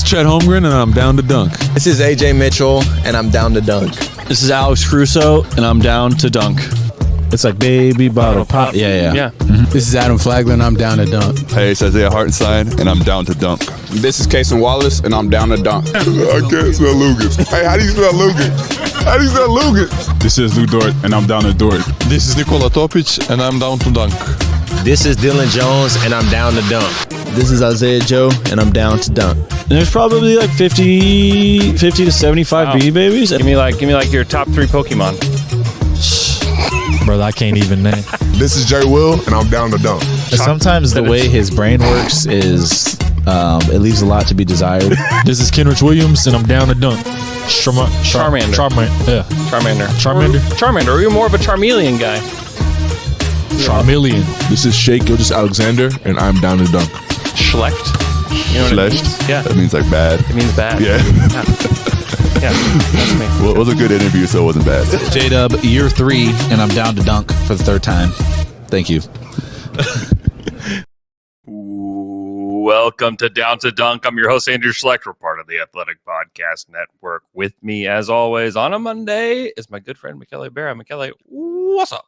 is Chet Holmgren, and I'm down to dunk. This is AJ Mitchell, and I'm down to dunk. This is Alex Crusoe, and I'm down to dunk. It's like baby bottle pop. Yeah. Mm-hmm. This is Adam Flagler, and I'm down to dunk. Hey, it's Isaiah Hartenstein, and I'm down to dunk. This is Cason Wallace, and I'm down to dunk. I can't spell Lucas. Hey, how do you spell Lucas? How do you spell Lucas? This is Lou Dort, and I'm down to Dort. This is Nikola Topic, and I'm down to dunk. This is Dylan Jones, and I'm down to dunk. This is Isaiah Joe, and I'm down to dunk. And there's probably like 50 to 75 Beanie Babies. Give me like your top 3 Pokemon. Brother, I can't even name. This is Jay Will, and I'm down to dunk. Sometimes the way his brain works is it leaves a lot to be desired. This is Kenrich Williams, and I'm down to dunk. Charmander. Yeah. Charmander. Or you're more of a Charmeleon guy. Charmeleon. This is Shea Gilgeous-Alexander, and I'm down to dunk. Schlecht. You know what it means? Yeah. That means like bad. It means bad. Yeah. Yeah, that's me. Well, it was a good interview, so it wasn't bad. J-Dub, year 3, and I'm down to dunk for the 3rd time. Thank you. Welcome to Down to Dunk. I'm your host, Andrew Schlecht. We're part of the Athletic Podcast Network. With me, as always, on a Monday is my good friend, Michele Berra. Michele, what's up?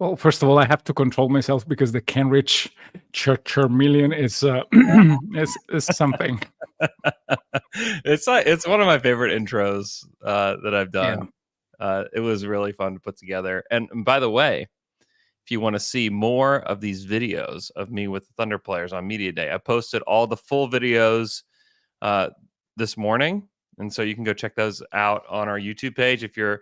Well, first of all, I have to control myself because the Kenrich Charmeleon is something. It's one of my favorite intros that I've done. Yeah. It was really fun to put together. And by the way, if you want to see more of these videos of me with the Thunder players on Media Day, I posted all the full videos this morning. And so you can go check those out on our YouTube page. If you're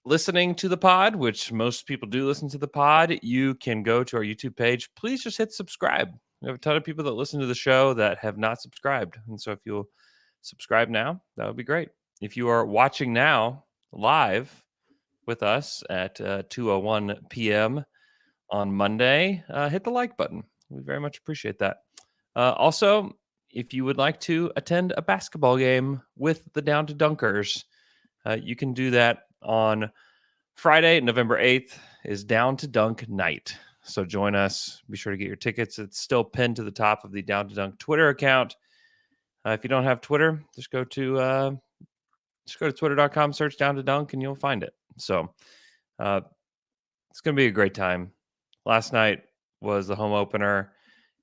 listening to the pod, which most people do listen to the pod, you can go to our YouTube page. Please just hit subscribe. We have a ton of people that listen to the show that have not subscribed. And so if you'll subscribe now, that would be great. If you are watching now live with us at 2:01 p.m. on Monday, hit the like button. We very much appreciate that. Also, if you would like to attend a basketball game with the Down to Dunkers, you can do that on Friday, November 8th is Down to Dunk night. So join us. Be sure to get your tickets. It's still pinned to the top of the Down to Dunk Twitter account. If you don't have Twitter, just go to twitter.com, search Down to Dunk, and you'll find it. So it's going to be a great time. Last night was the home opener.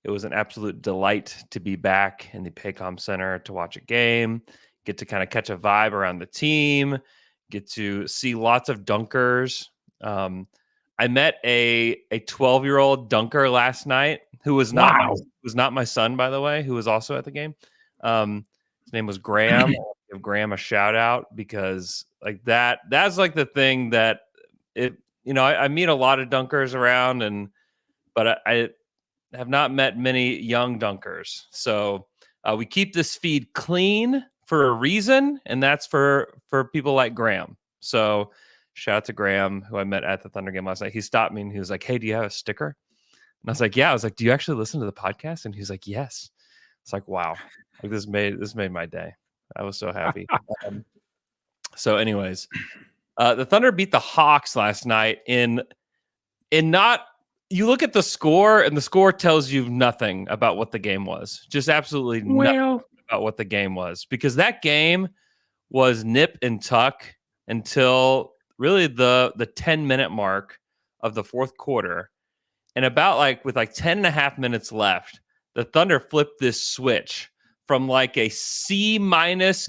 It was an absolute delight to be back in the Paycom Center to watch a game, get to kind of catch a vibe around the team, get to see lots of dunkers. I met a 12-year-old dunker last night who was not my son, by the way, who was also at the game. His name was Graham. I'll give Graham a shout out because like that's like the thing that I meet a lot of dunkers around but I have not met many young dunkers. So we keep this feed clean for a reason, and that's for people like Graham. So shout out to Graham, who I met at the Thunder game last night. He stopped me and he was like, "Hey, do you have a sticker?" And I was like, "Yeah." I was like, "Do you actually listen to the podcast?" And he's like, "Yes." It's like, wow, like this made my day. I was so happy. So anyways, the Thunder beat the Hawks last night you look at the score and the score tells you nothing about what the game was. Just absolutely nothing about what the game was, because that game was nip and tuck until really the 10-minute mark of the fourth quarter. And about with 10 and a half minutes left, the Thunder flipped this switch from like a C-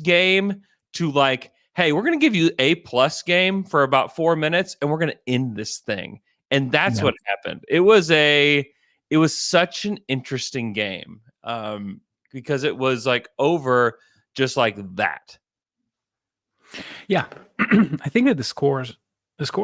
game to like, hey, we're going to give you A+ game for about 4 minutes and we're going to end this thing. And that's what happened. It was such an interesting game because it was like over just like that. Yeah, I think that the score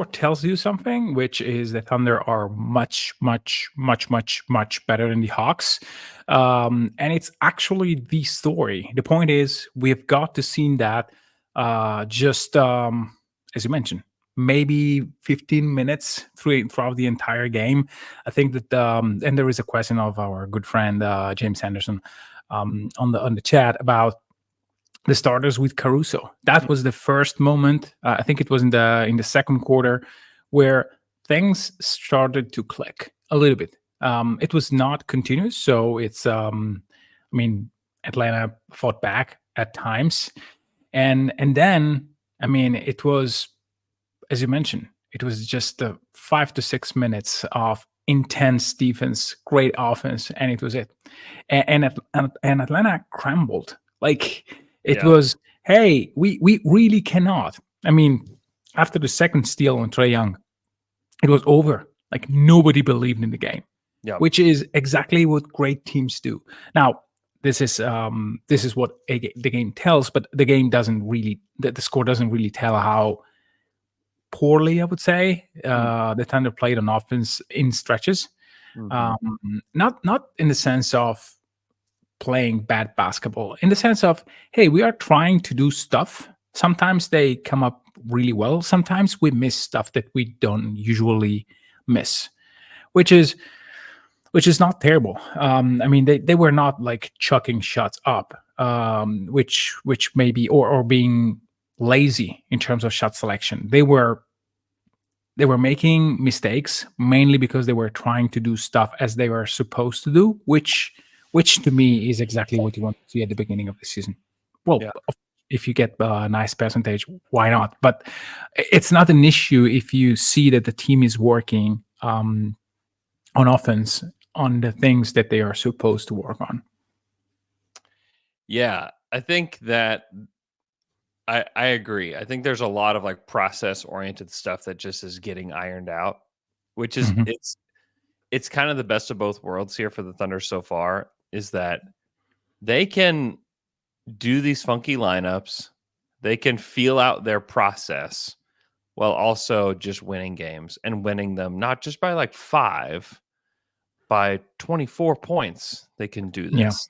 tells you something, which is that Thunder are much, much, much, much, much better than the Hawks. And it's actually the story. The point is, we've got to see that as you mentioned, maybe 15 minutes throughout the entire game. I think that, and there is a question of our good friend James Anderson on the chat about the starters with Caruso. That was the first moment. I think it was in the second quarter where things started to click a little bit. It was not continuous, so it's Atlanta fought back at times, and then I mean it was, as you mentioned, it was just 5 to 6 minutes of intense defense, great offense, and it was it. And Atlanta crumbled. Like it was, hey, we really cannot. I mean, after the second steal on Trae Young, it was over. Like nobody believed in the game, which is exactly what great teams do. Now, this is what the game tells, but the game doesn't really. The score doesn't really tell how poorly, I would say, the Thunder played on offense in stretches. Not in the sense of playing bad basketball, in the sense of, hey, we are trying to do stuff. Sometimes they come up really well. Sometimes we miss stuff that we don't usually miss, which is not terrible. I mean, they were not like chucking shots up, which maybe or being lazy in terms of shot selection. They were making mistakes mainly because they were trying to do stuff as they were supposed to do, which to me is exactly what you want to see at the beginning of the season. Well, if you get a nice percentage, why not? But it's not an issue if you see that the team is working on offense on the things that they are supposed to work on. Yeah, I think that I agree. I think there's a lot of like process oriented stuff that just is getting ironed out, which is it's kind of the best of both worlds here for the Thunder so far, is that they can do these funky lineups, they can feel out their process while also just winning games and winning them not just by like 5, by 24 points. They can do this.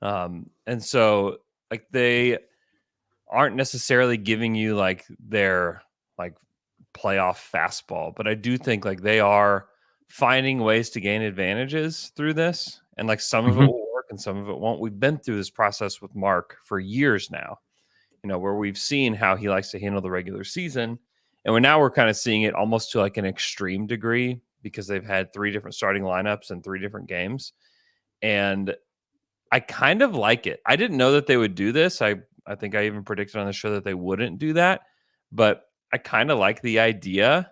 And so like they aren't necessarily giving you like their like playoff fastball, but I do think like they are finding ways to gain advantages through this, and like some of it will work and some of it won't. We've been through this process with Mark for years now, where we've seen how he likes to handle the regular season, and we're kind of seeing it almost to like an extreme degree because they've had 3 different starting lineups in 3 different games, and I kind of like it. I didn't know that they would do this. I think I even predicted on the show that they wouldn't do that, but I kind of like the idea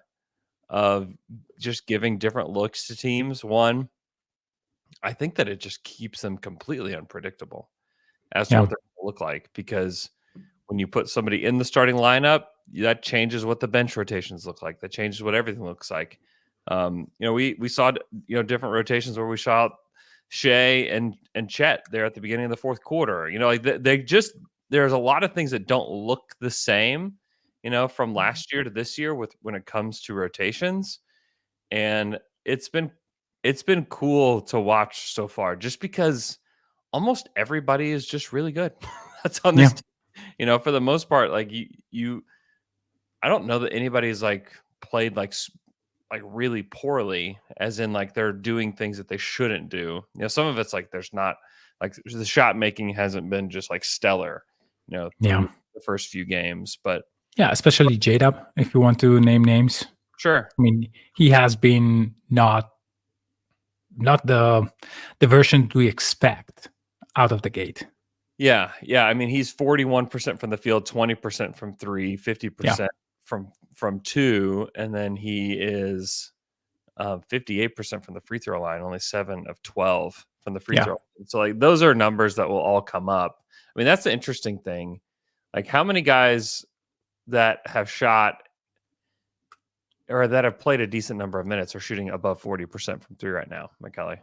of just giving different looks to teams. One, I think that it just keeps them completely unpredictable as to what they're going to look like, because when you put somebody in the starting lineup, that changes what the bench rotations look like. That changes what everything looks like. We saw different rotations where we saw Shea and Chet there at the beginning of the fourth quarter. There's a lot of things that don't look the same, from last year to this year when it comes to rotations. And it's been cool to watch so far, just because almost everybody is just really good. That's on this team. For the most part, like I don't know that anybody's like played like really poorly, as in like they're doing things that they shouldn't do. Some of it's like there's not like the shot making hasn't been just like stellar, through the first few games, but especially J-Dub, if you want to name names. Sure. I mean, he has been not the version we expect out of the gate. Yeah. I mean, he's 41% from the field, 20% from 3, 50% from 2, and then he is 58% from the free throw line, only 7 of 12 from the free throw line. So like those are numbers that will all come up. I mean, that's the interesting thing. Like how many guys that have shot or that have played a decent number of minutes are shooting above 40% from 3 right now, Michele?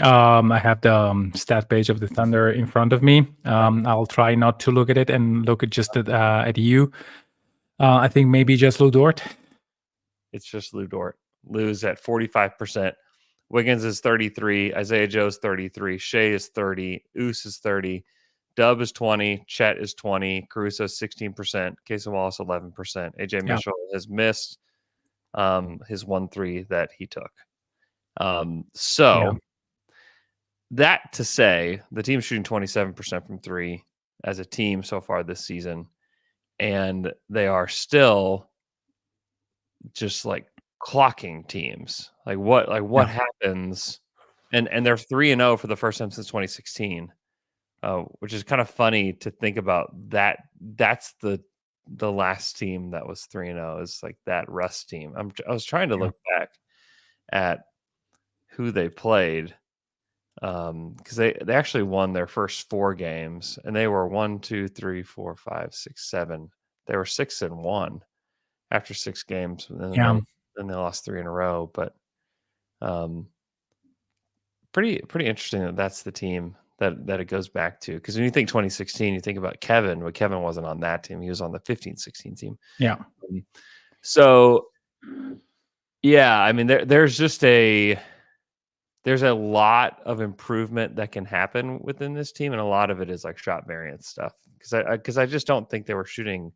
I have the stat page of the Thunder in front of me. I'll try not to look at it and look at just at you. I think maybe just Lou Dort. It's just Lou Dort. Lou's at 45%. Wiggins is 33. Isaiah Joe's 33. Shea is 30. Oos is 30. Dub is 20. Chet is 20. Caruso 16%. Casey Wallace 11%. AJ Mitchell has missed his 1-3 that he took. That to say, the team's shooting 27% from 3 as a team so far this season, and they are still just like clocking teams. Like what happens? And they're 3-0 for the first time since 2016. which is kind of funny to think about. That's the last team that was 3-0 is like that Russ team. I was trying to look back at who they played because they actually won their first 4 games, and they were 1, 2, 3, 4, 5, 6, 7. They were 6-1 after 6 games, and then they lost 3 in a row. But pretty interesting that that's the team that it goes back to, because when you think 2016, you think about Kevin, but Kevin wasn't on that team. He was on the 15-16 team. Yeah. So yeah, I mean there's a lot of improvement that can happen within this team, and a lot of it is like shot variance stuff, because I just don't think they were shooting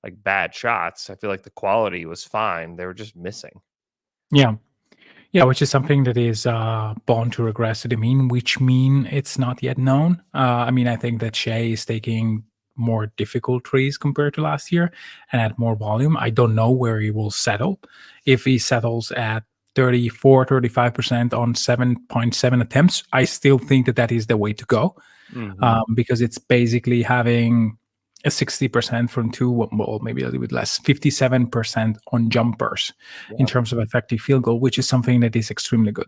like bad shots. I feel like the quality was fine. They were just missing. Yeah. Yeah, which is something that is bound to regress to the mean, which mean it's not yet known. I mean, I think that Shea is taking more difficult threes compared to last year and at more volume. I don't know where he will settle. If he settles at 34, 35% on 7.7 attempts, I still think that is the way to go, because it's basically having a 60% from 2, well, maybe a little bit less, 57% on jumpers in terms of effective field goal, which is something that is extremely good.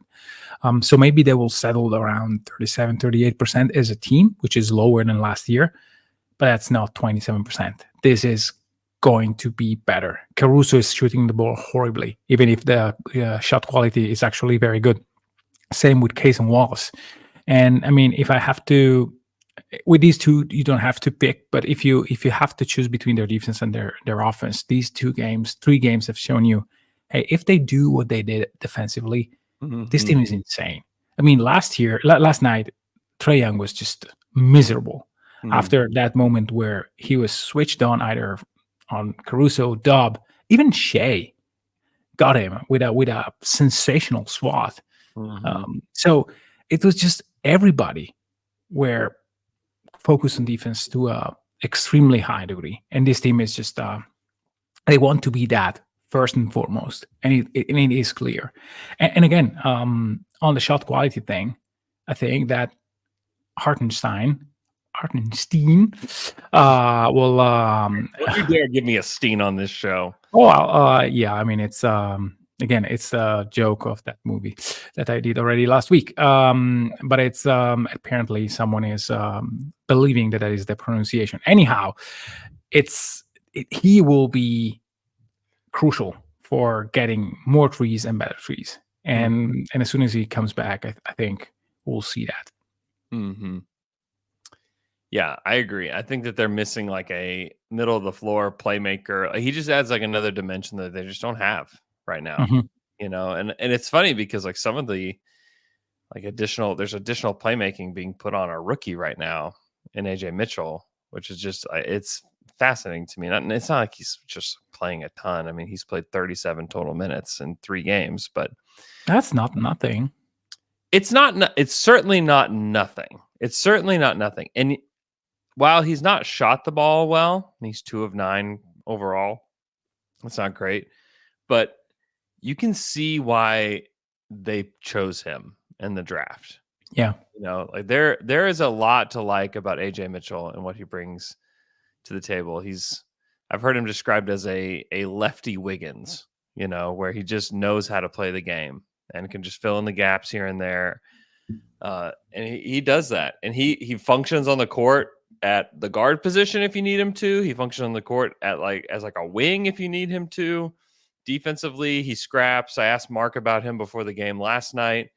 So maybe they will settle around 37, 38% as a team, which is lower than last year, but that's not 27%. This is going to be better. Caruso is shooting the ball horribly, even if the shot quality is actually very good. Same with Case and Wallace. And I mean, if I have to, with these two, you don't have to pick, but if you have to choose between their defense and their offense, these 3 games have shown you, hey, if they do what they did defensively, this team is insane. I mean, last night, Trae Young was just miserable after that moment where he was switched on either on Caruso, Dub, even Shea got him with a sensational swat. So it was just everybody were focused on defense to a extremely high degree, and this team is just they want to be that first and foremost, and it is clear. And again, on the shot quality thing, I think that Hartenstein will. Don't you dare give me a Steen on this show. Yeah. I mean, it's again, it's a joke of that movie that I did already last week. But it's apparently someone is believing that is the pronunciation. Anyhow, he will be crucial for getting more trees and better trees. And as soon as he comes back, I think we'll see that. Yeah, I agree. I think that they're missing like a middle of the floor playmaker. He just adds like another dimension that they just don't have right now. You know, and it's funny because like some of the like there's additional playmaking being put on a rookie right now in AJ Mitchell, which is just it's fascinating to me. It's not like he's just playing a ton. I mean, he's played 37 total minutes in 3 games, but that's not nothing. It's certainly not nothing. It's certainly not nothing. And while he's not shot the ball well, he's 2 of 9 overall. That's not great, but you can see why they chose him in the draft. Yeah. You know, like there is a lot to like about AJ Mitchell and what he brings to the table. I've heard him described as a lefty Wiggins, you know, where he just knows how to play the game and can just fill in the gaps here and there. And he does that. And he functions on the court at the guard position if you need him to. He functions on the court as a wing if you need him to. Defensively, he scraps. I asked Mark about him before the game last night,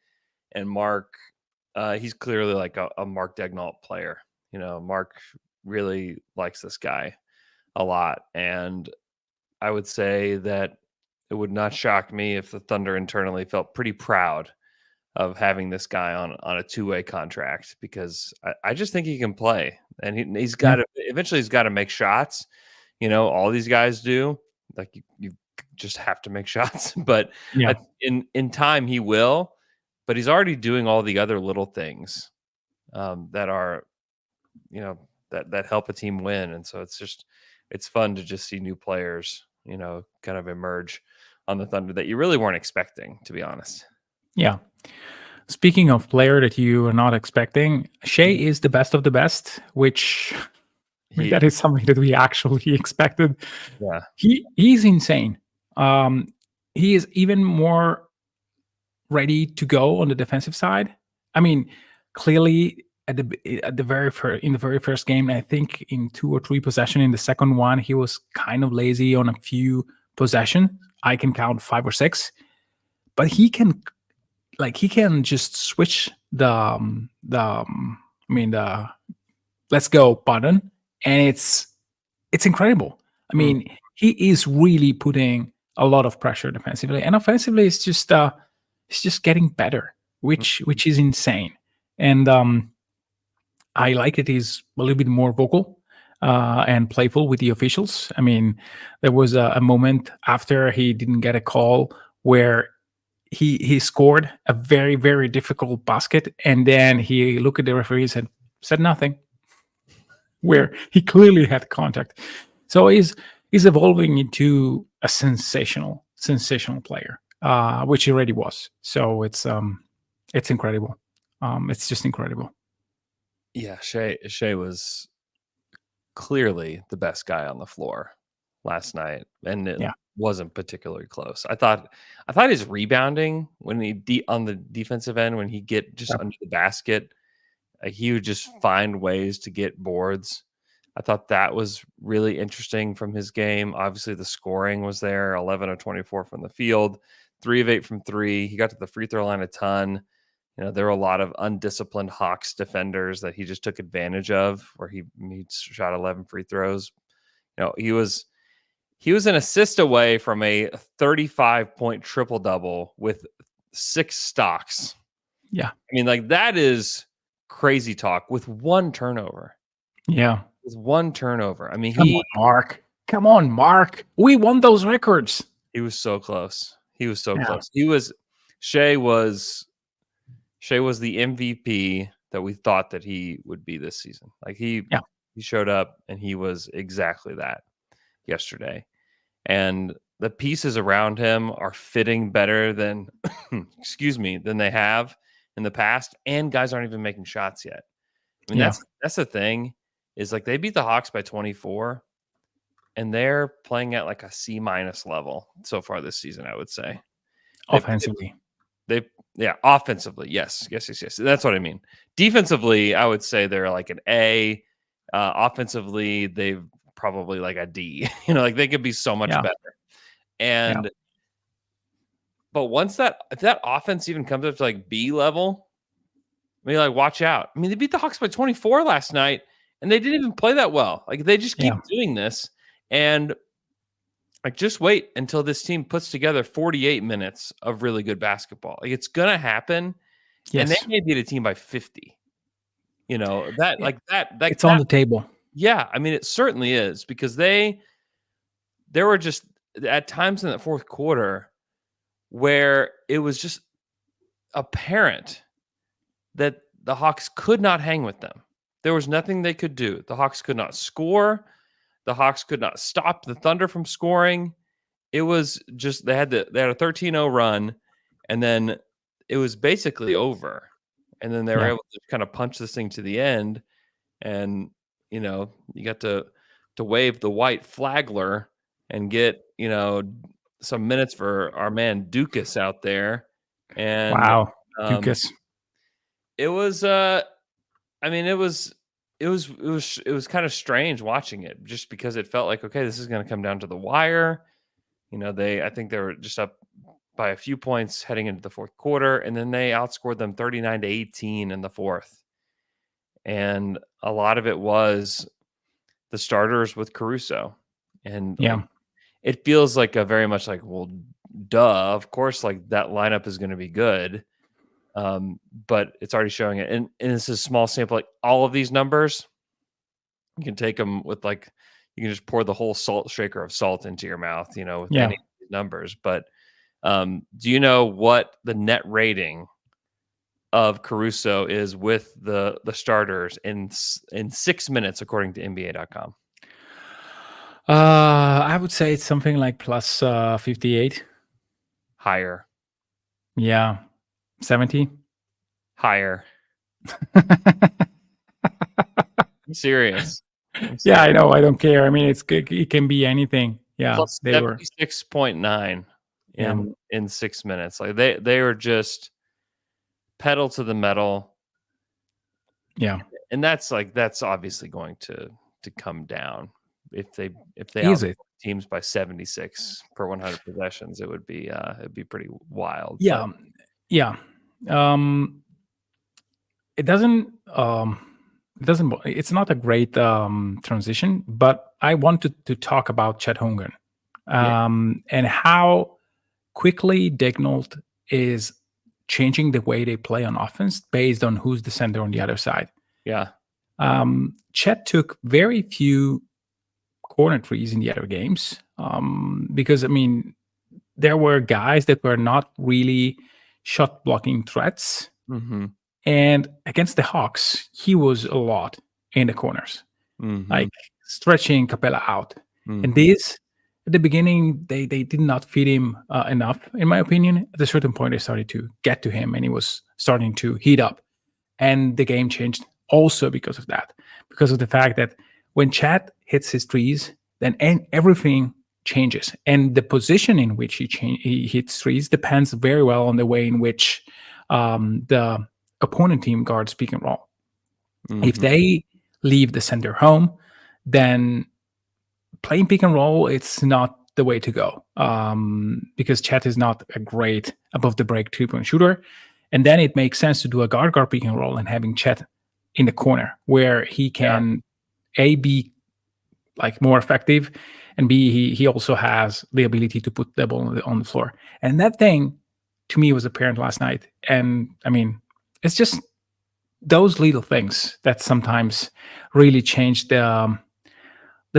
and Mark, he's clearly like a Mark Daigneault player. You know, Mark really likes this guy a lot, and I would say that it would not shock me if the Thunder internally felt pretty proud of having this guy on a 2-way contract, because I just think he can play, and he's got to eventually he's got to make shots. You know, all these guys do. Like you just have to make shots, but in time he will. But he's already doing all the other little things that are, you know, that help a team win, and so it's fun to just see new players, you know, kind of emerge on the Thunder that you really weren't expecting, to be honest. Yeah. Speaking of player that you are not expecting, Shea is the best of the best, which that is something that we actually expected. Yeah. He's insane. He is even more ready to go on the defensive side. I mean, clearly at the very first game, I think in 2 or 3 possession. In the second one, he was kind of lazy on a few possession. I can count 5 or 6, but he can just switch the let's go button, and it's incredible. I mean, he is really putting a lot of pressure defensively, and offensively, it's just getting better, which is insane. And I like it. He's a little bit more vocal and playful with the officials. I mean, there was a moment after he didn't get a call where he scored a very, very difficult basket, and then he looked at the referees and said nothing, where he clearly had contact. So he's evolving into a sensational player, which he already was. So it's incredible. It's just incredible. Yeah, Shea was clearly the best guy on the floor last night, and it wasn't particularly close. I thought his rebounding when he on the defensive end, when he get just under the basket, he would just find ways to get boards. I thought that was really interesting from his game. Obviously, the scoring was there, 11 of 24 from the field, 3 of 8 from 3. He got to the free throw line a ton. You know, there were a lot of undisciplined Hawks defenders that he just took advantage of, where he shot 11 free throws. You know, he was an assist away from a 35-point triple-double with 6 stocks. Yeah. I mean, like, that is crazy talk with 1 turnover. Yeah. With 1 turnover. I mean, Come on, Mark. We won those records. He was so close. Close. Shea was the MVP that we thought that he would be this season. Like he showed up and he was exactly that yesterday. And the pieces around him are fitting better than than they have in the past. And guys aren't even making shots yet. I mean, that's the thing, is like they beat the Hawks by 24 and they're playing at like a C- level so far this season, I would say. Offensively. Offensively, yes. That's what I mean. Defensively, I would say they're like an A. Offensively, they've probably like a D. You know, like they could be so much better. And but if that offense even comes up to like B level, I mean, like watch out. I mean, they beat the Hawks by 24 last night, and they didn't even play that well. Like they just keep doing this, and like, just wait until this team puts together 48 minutes of really good basketball. Like, it's gonna happen, and they may beat a team by 50. You know that, it's on the table. Yeah, I mean, it certainly is, because there were just at times in the fourth quarter where it was just apparent that the Hawks could not hang with them. There was nothing they could do. The Hawks could not score. The Hawks could not stop the Thunder from scoring. It was just they had a 13-0 run, and then it was basically over. And then they were able to kind of punch this thing to the end, and you know, you got to wave the white flagler and get, you know, some minutes for our man Dukas out there. And wow, Dukas. It was it was kind of strange watching it, just because it felt like, okay, this is going to come down to the wire. You know, I think they were just up by a few points heading into the fourth quarter, and then they outscored them 39-18 in the fourth. And a lot of it was the starters with Caruso. And it feels like a very much like, well, duh, of course, like that lineup is going to be good. But it's already showing it. And this is a small sample. Like all of these numbers, you can take them with like, you can just pour the whole salt shaker of salt into your mouth, you know, with any of these numbers. But do you know what the net rating of Caruso is with the starters in 6 minutes, according to NBA.com? I would say it's something like plus 58. Higher. Yeah. 70. Higher. I'm serious. Yeah, I know. I don't care. I mean, it can be anything. Yeah, Plus they were. 76.9 Yeah. in 6 minutes. Like they were just pedal to the metal. Yeah. And that's obviously going to come down if they Is out it? teams by 76 per 100 possessions. It'd be pretty wild. Yeah. Yeah. It doesn't. It's not a great transition, but I wanted to talk about Chet Holmgren and how quickly Dignault is changing the way they play on offense based on who's the center on the other side. Yeah. Chet took very few corner threes in the other games because, I mean, there were guys that were not really shot blocking threats. Mm-hmm. And against the Hawks, he was a lot in the corners, like stretching Capella out. And this, at the beginning, they did not feed him enough, in my opinion. At a certain point, they started to get to him, and he was starting to heat up. And the game changed also because of that, because of the fact that when Chet hits his threes, then everything changes. And the position in which he hits threes depends very well on the way in which the opponent team guards pick and roll. If they leave the center home, then playing pick and roll, it's not the way to go because Chet is not a great above the break 3-point shooter. And then it makes sense to do a guard pick and roll and having Chet in the corner where he can A, be like more effective, and B, he also has the ability to put the ball on the floor. And that thing to me was apparent last night. And I mean, it's just those little things that sometimes really change the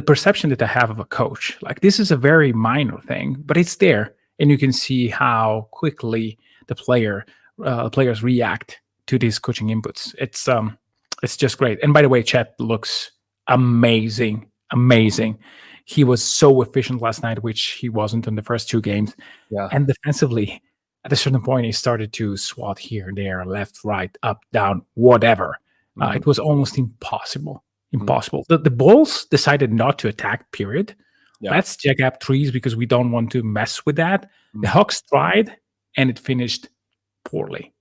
perception that I have of a coach. Like, this is a very minor thing, but it's there, and you can see how quickly the players react to these coaching inputs. It's just great. And by the way, Chet looks amazing. He was so efficient last night, which he wasn't in the first two games. Yeah. And defensively, at a certain point, he started to swat here, there, left, right, up, down, whatever. It was almost impossible. The Bulls decided not to attack, period. Yeah. Let's jack up threes because we don't want to mess with that. The Hawks tried, and it finished poorly.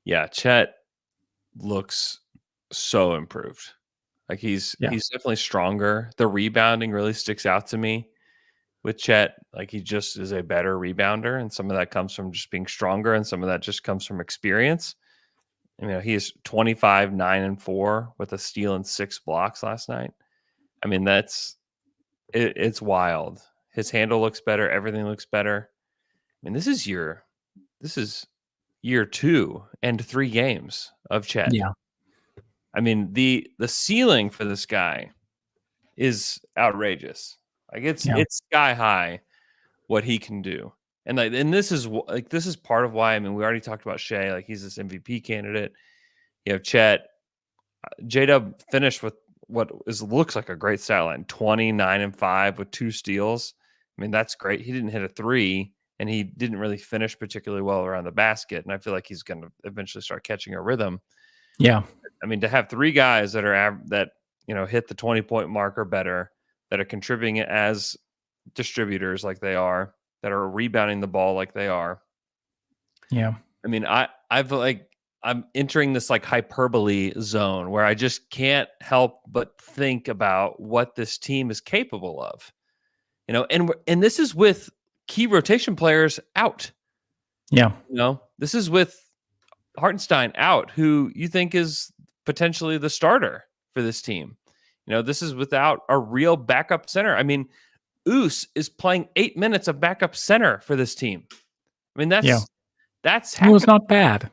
Yeah, Chet looks so improved. Like he's definitely stronger. The rebounding really sticks out to me with Chet. Like, he just is a better rebounder, and some of that comes from just being stronger, and some of that just comes from experience. You know, he is 25, 9, and 4 with a steal and 6 blocks last night. I mean, it's wild. His handle looks better. Everything looks better. I mean, this is year 2 and 3 games of Chet. Yeah. I mean, the ceiling for this guy is outrageous. Like, it's sky high what he can do. And this is part of why, I mean, we already talked about Shea, like he's this MVP candidate. You know, Chet, J-Dub finished with looks like a great stat line, 29 and 5 with 2 steals. I mean, that's great. He didn't hit a 3, and he didn't really finish particularly well around the basket. And I feel like he's going to eventually start catching a rhythm. Yeah. I mean, to have 3 guys that are hit the 20-point mark or better, that are contributing as distributors like they are, that are rebounding the ball like they are. Yeah. I mean, I'm entering this like hyperbole zone where I just can't help but think about what this team is capable of. You know, and this is with key rotation players out. Yeah. You know, this is with Hartenstein out, who you think is potentially the starter for this team. You know, this is without a real backup center. I mean, Oos is playing 8 minutes of backup center for this team. I mean, that's he was not bad.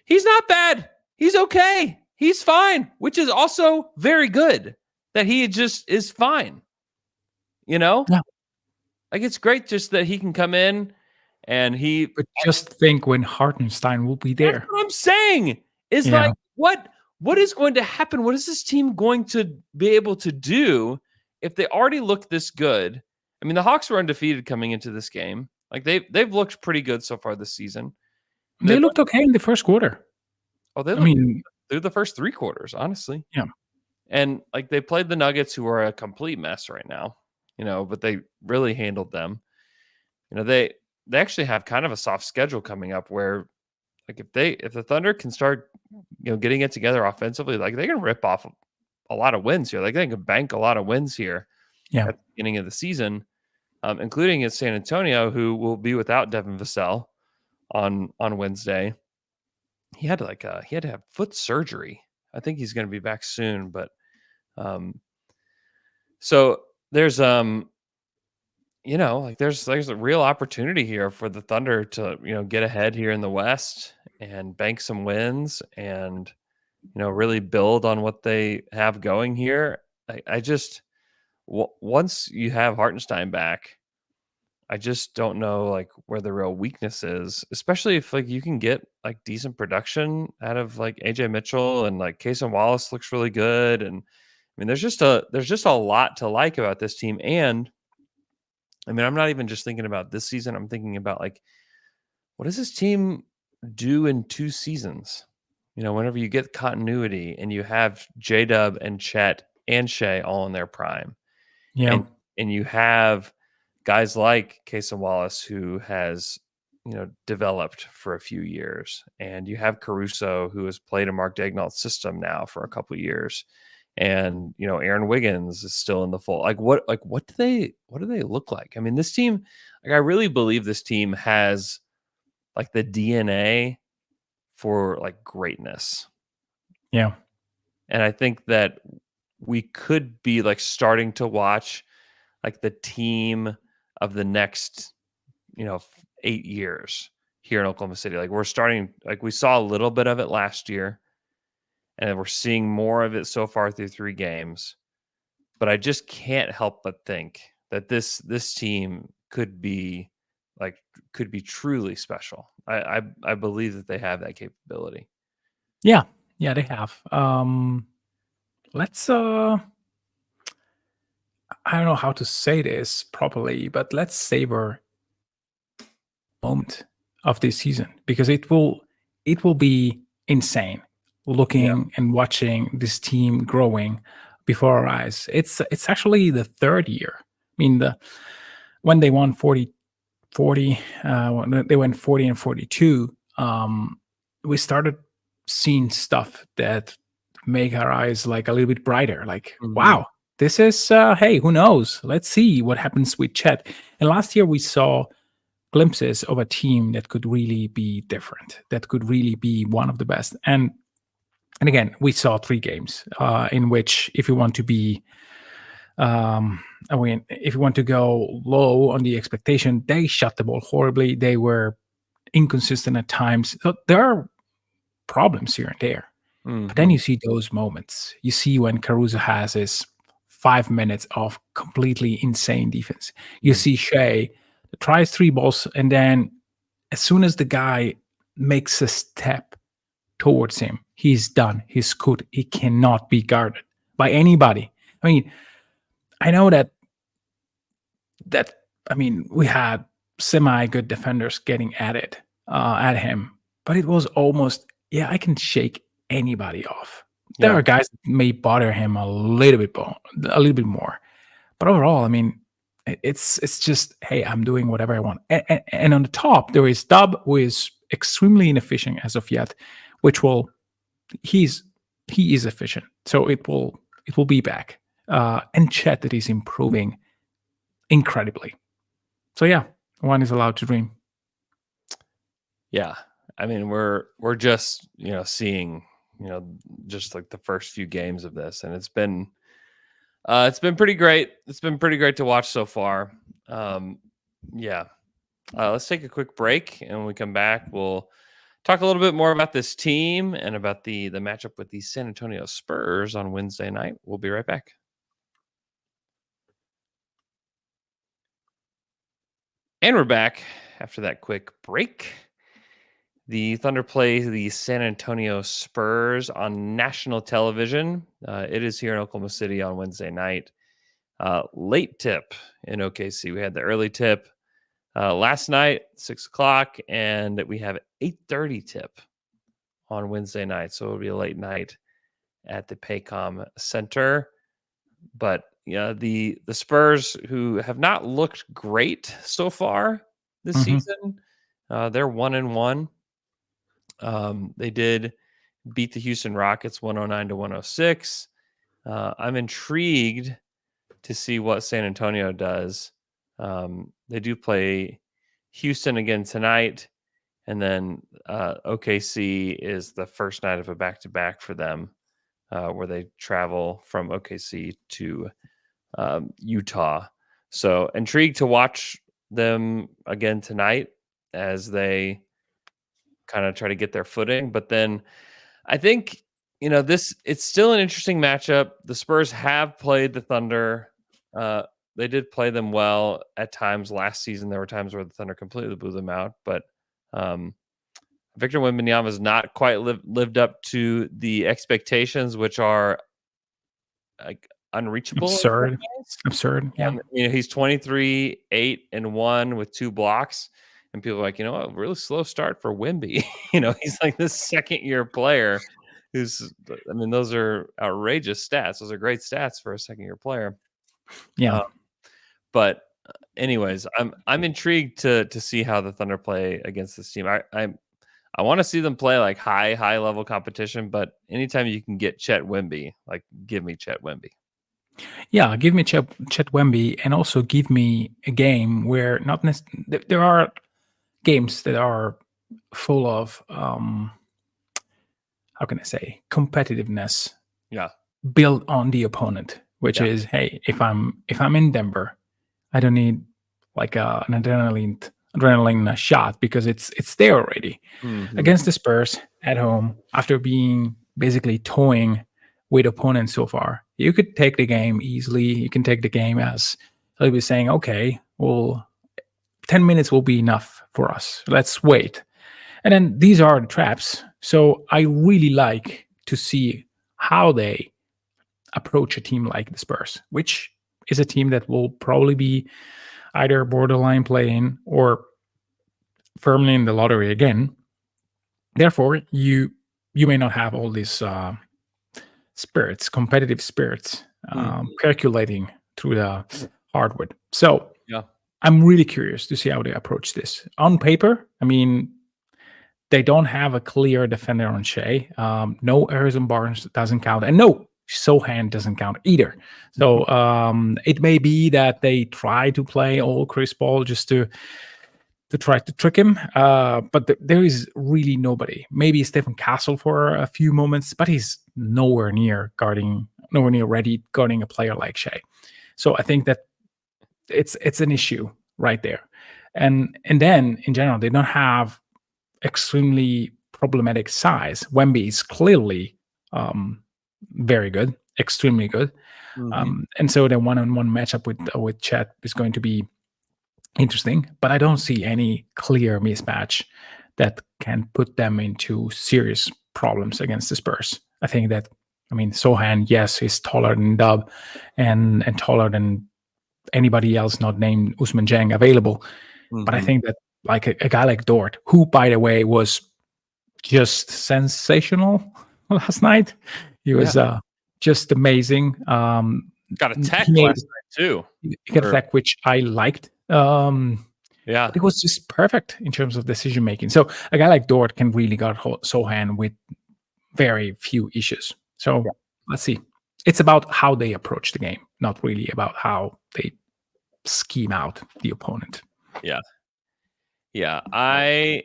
He's not bad. He's okay. He's fine, which is also very good that he just is fine. You know? Yeah. Like, it's great just that he can come in and But just think when Hartenstein will be there. That's what I'm saying. Is like, what is going to happen? What is this team going to be able to do if they already look this good? I mean, the Hawks were undefeated coming into this game. Like, they've looked pretty good so far this season. They looked okay in the first quarter. Oh, they I looked mean, through the first 3 quarters, honestly. yeah. And like they played the Nuggets, who are a complete mess right now, but they really handled them. They actually have kind of a soft schedule coming up where like if the Thunder can start getting it together offensively, like they can rip off a lot of wins here. Like they can bank a lot of wins here Yeah. at the beginning of the season, including in San Antonio, who will be without Devin Vassell on Wednesday. He had to have foot surgery. I think he's going to be back soon, but so there's there's a real opportunity here for the Thunder to get ahead here in the West and bank some wins and really build on what they have going here. I just once you have Hartenstein back, I just don't know like where the real weakness is, especially if like you can get like decent production out of like AJ Mitchell and like Cason Wallace looks really good. And I mean, there's just a lot to like about this team. And I mean, I'm not even just thinking about this season. I'm thinking about like, what does this team do in 2 seasons? Whenever you get continuity and you have J-Dub and Chet and Shea all in their prime. Yeah. And you have guys like Cason Wallace, who has, developed for a few years. And you have Caruso, who has played in Mark Daigneault's system now for a couple of years. And, Aaron Wiggins is still in the fold. What do they look like? I mean, this team, like, I really believe this team has like the DNA for like greatness. Yeah. And I think that we could be like starting to watch like the team of the next, 8 years here in Oklahoma City. Like we're starting, like we saw a little bit of it last year and we're seeing more of it so far through 3 games. But I just can't help but think that this team could be truly special. I believe that they have that capability. Yeah. Yeah, they have. Let's I don't know how to say this properly, but let's savor moment of this season because it will be insane looking and watching this team growing before our eyes. It's actually the 3rd year. I mean, when they won 40, when they went 40 and 42, we started seeing stuff that make our eyes like a little bit brighter. Like, wow, this is hey, who knows? Let's see what happens with Chet. And last year we saw glimpses of a team that could really be different, that could really be one of the best. And again, we saw 3 games in which, if you want to be, if you want to go low on the expectation, they shot the ball horribly. They were inconsistent at times. So there are problems here and there. But then you see those moments. You see when Caruso has his 5 minutes of completely insane defense. You see Shea tries 3 balls, and then as soon as the guy makes a step towards him, he's done. He's good. He cannot be guarded by anybody. I mean, I know that we had semi-good defenders getting at it at him, but it was almost, I can shake anybody off. There are guys that may bother him a little bit more, but overall, I mean, it's just, hey, I'm doing whatever I want. And on the top, there is Dub, who is extremely inefficient as of yet, he is efficient, so it will be back. And Chet, that is improving incredibly. So yeah, one is allowed to dream. Yeah, I mean, we're just seeing just like the first few games of this, and it's been pretty great. It's been pretty great to watch so far. Let's take a quick break, and when we come back, we'll talk a little bit more about this team and about the matchup with the San Antonio Spurs on Wednesday night. We'll be right back. And we're back after that quick break. The Thunder play the San Antonio Spurs on national television. It is here in Oklahoma City on Wednesday night. Late tip in OKC. We had the early tip last night, 6:00, and we have 8:30 tip on Wednesday night. So it'll be a late night at the Paycom Center. But yeah, the Spurs, who have not looked great so far this season, they're 1-1. They did beat the Houston Rockets 109-106. I'm intrigued to see what San Antonio does. They do play Houston again tonight, and then OKC is the first night of a back-to-back for them, where they travel from OKC to Utah. So intrigued to watch them again tonight as they kind of try to get their footing. But then I think, it's still an interesting matchup. The Spurs have played the Thunder. They did play them well at times last season. There were times where the Thunder completely blew them out, but Victor Wembanyama has not quite lived up to the expectations, which are like unreachable. Absurd. Yeah. And, he's 23, 8 and 1 with 2 blocks. And people are like, a really slow start for Wemby. He's like this second-year player those are outrageous stats. Those are great stats for a second-year player. Yeah. But anyways, I'm intrigued to see how the Thunder play against this team. I want to see them play like high level competition, but anytime you can get Chet Wemby, like give me Chet Wemby. Yeah, give me Chet Wemby, and also give me a game where there are games that are full of how can I say, competitiveness. Yeah. Built on the opponent, which is, hey, if I'm in Denver, I don't need like an adrenaline shot because it's there already. Against the Spurs at home, after being basically toying with opponents so far, you could take the game easily. You can take the game as I'll be saying, okay, well, 10 minutes will be enough for us. Let's wait. And then these are the traps. So I really like to see how they approach a team like the Spurs, which is a team that will probably be either borderline playing or firmly in the lottery again. Therefore, you may not have all these competitive spirits, percolating through the hardwood. So I'm really curious to see how they approach this. On paper, they don't have a clear defender on Shea. No, Harrison Barnes doesn't count. And no, Sohan doesn't count either. So it may be that they try to play all Chris Paul just to try to trick him. But there is really nobody. Maybe Stephen Castle for a few moments, but he's nowhere near ready guarding a player like Shea. So I think that it's an issue right there. And then in general, they don't have extremely problematic size. Wemby is clearly very good, extremely good. And so the one-on-one matchup with Chet is going to be interesting, but I don't see any clear mismatch that can put them into serious problems against the Spurs. I think that, Sohan, yes, he's taller than Dub and taller than anybody else not named Usman Jang available. But I think that like a guy like Dort, who, by the way, was just sensational last night. He was just amazing. Got a tech last night too. He got a tech, which I liked. It was just perfect in terms of decision making. So a guy like Dort can really guard Sohan with very few issues. So let's see. It's about how they approach the game, not really about how they scheme out the opponent. Yeah. I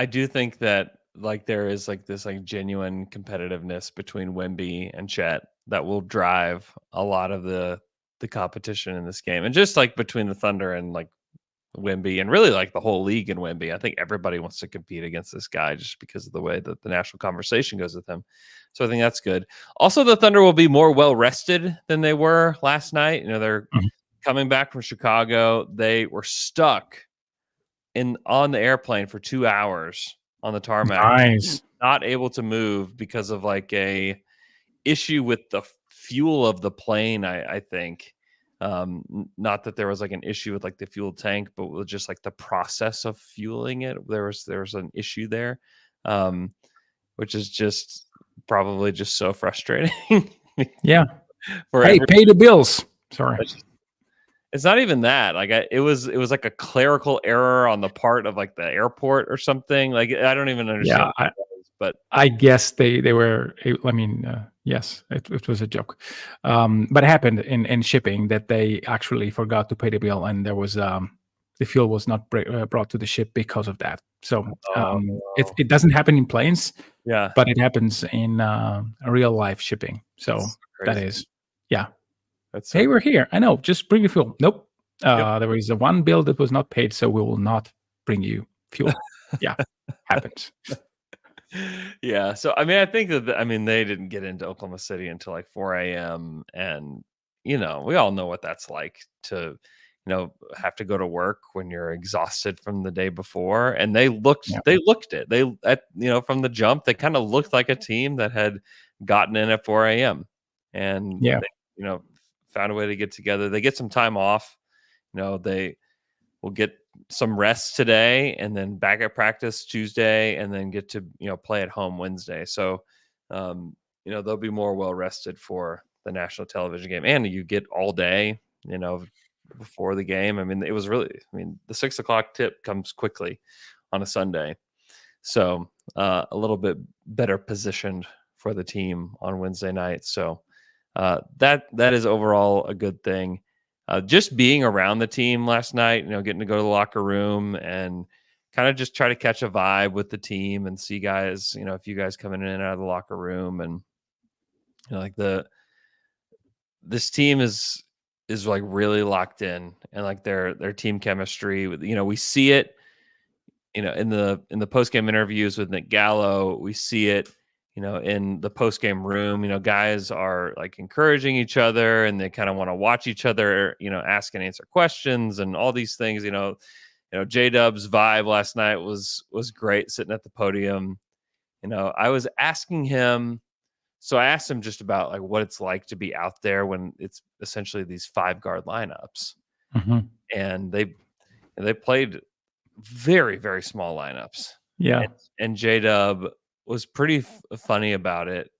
do think that like there is like this like genuine competitiveness between Wemby and Chet that will drive a lot of the competition in this game. And just like between the Thunder and like Wemby and really like the whole league and Wemby, I think everybody wants to compete against this guy just because of the way that the national conversation goes with him. So I think that's good. Also, the Thunder will be more well rested than they were last night. They're coming back from Chicago. They were stuck on the airplane for 2 hours on the tarmac. Nice. Not able to move because of like a issue with the fuel of the plane, I think. Not that there was like an issue with like the fuel tank, but with just like the process of fueling it. There was an issue there, which is just probably just so frustrating. Yeah. For Hey, pay the bills. Sorry. It's not even that. Like it was like a clerical error on the part of like the airport or something. Like I don't even understand. Yeah, what it was, but I guess they were. I mean, yes, it was a joke, but it happened in shipping that they actually forgot to pay the bill, and there was the fuel was not brought to the ship because of that. So it doesn't happen in planes, yeah, but it happens in real life shipping. So that is, yeah. That's so Hey, we're here. I know. Just bring the fuel. Nope. Yep. There was one bill that was not paid, so we will not bring you fuel. Yeah, happens. Yeah. So I mean, I think that they didn't get into Oklahoma City until like 4 a.m. and we all know what that's like to have to go to work when you're exhausted from the day before. And they looked it. From the jump, they kind of looked like a team that had gotten in at 4 a.m. and Yeah. they, found a way to get together. They get some time off. They will get some rest today and then back at practice Tuesday and then get to, play at home Wednesday. So, they'll be more well rested for the national television game. And you get all day, before the game. I mean, it was really, the 6 o'clock tip comes quickly on a Sunday. So a little bit better positioned for the team on Wednesday night. So that is overall a good thing. Just being around the team last night, getting to go to the locker room and kind of just try to catch a vibe with the team and see guys, a few guys coming in and out of the locker room. And this team is like really locked in, and like their team chemistry, we see it, in the post-game interviews with Nick Gallo. We see it, in the post-game room. Guys are like encouraging each other and they kind of want to watch each other, ask and answer questions and all these things. J-Dub's vibe last night was great sitting at the podium. I was asking him, so I asked him just about like what it's like to be out there when it's essentially these 5-guard lineups. Mm-hmm. And they played very, very small lineups. Yeah. And J-Dub was pretty funny about it,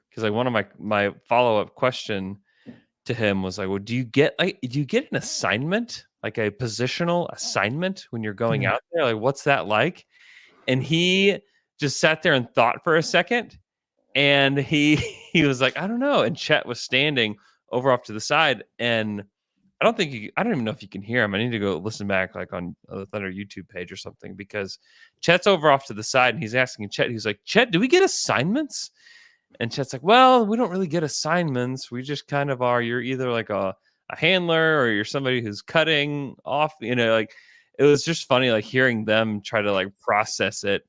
because like one of my follow-up question to him was like, well, do you get an assignment, like a positional assignment when you're going out there? Like, what's that like? And he just sat there and thought for a second, and he was like, I don't know. And Chet was standing over off to the side, and I don't even know if you can hear him. I need to go listen back like on the Thunder YouTube page or something, because Chet's over off to the side and he's asking Chet, he's like, Chet, do we get assignments? And Chet's like, well, we don't really get assignments. We just kind of are. You're either like a handler or you're somebody who's cutting off, like it was just funny, like hearing them try to like process it,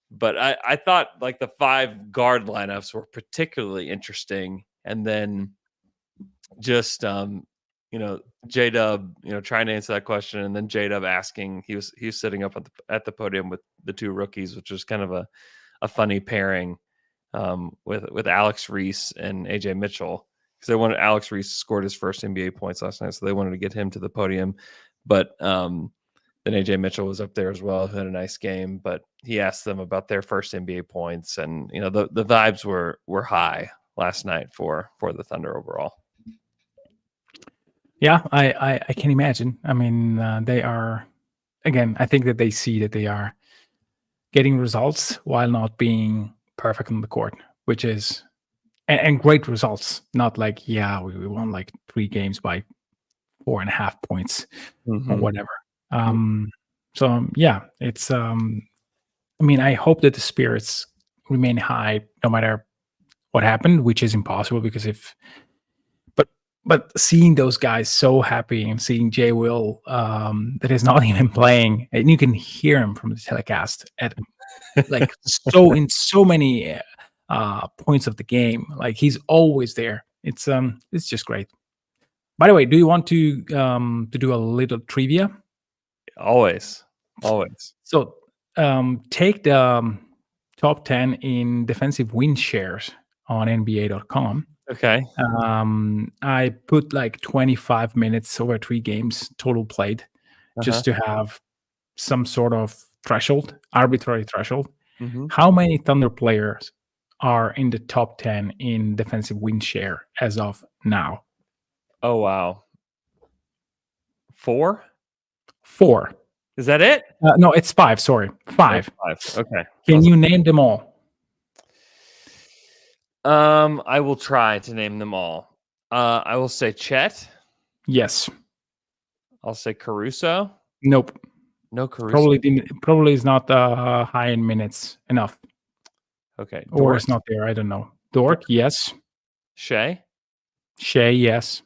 but I thought like the 5-guard lineups were particularly interesting. And then just J-Dub trying to answer that question, and then J-Dub asking, he was sitting up at the podium with the 2 rookies, which was kind of a funny pairing, with Alex Reese and AJ Mitchell, because they wanted Alex Reese scored his first NBA points last night, so they wanted to get him to the podium. But then AJ Mitchell was up there as well, who had a nice game, but he asked them about their first NBA points, and the vibes were high last night for the Thunder overall. Yeah, I can imagine. I mean, they are, again, I think that they see that they are getting results while not being perfect on the court, which is, and great results. Not like, yeah, we won like 3 games by 4.5 points or whatever. So yeah, it's, I mean, I hope that the spirits remain high no matter what happened, which is impossible, because but seeing those guys so happy, and seeing Jay Will that is not even playing, and you can hear him from the telecast at like in so many points of the game, like he's always there. It's just great. By the way, do you want to do a little trivia? Always. So take the top 10 in defensive win shares on NBA.com. Okay. I put like 25 minutes over 3 games total played, just to have some sort of threshold, arbitrary threshold. Mm-hmm. How many Thunder players are in the top 10 in defensive win share as of now? Oh, wow. 4? 4. Is that it? No, it's 5. Sorry, 5. 5. Okay. Can you name them all? I will try to name them all. I will say Chet. Yes. I'll say Caruso. Nope. No Caruso. Probably is not high in minutes enough. Okay. Or it's not there. I don't know. Dort, yes. Shea. Yes.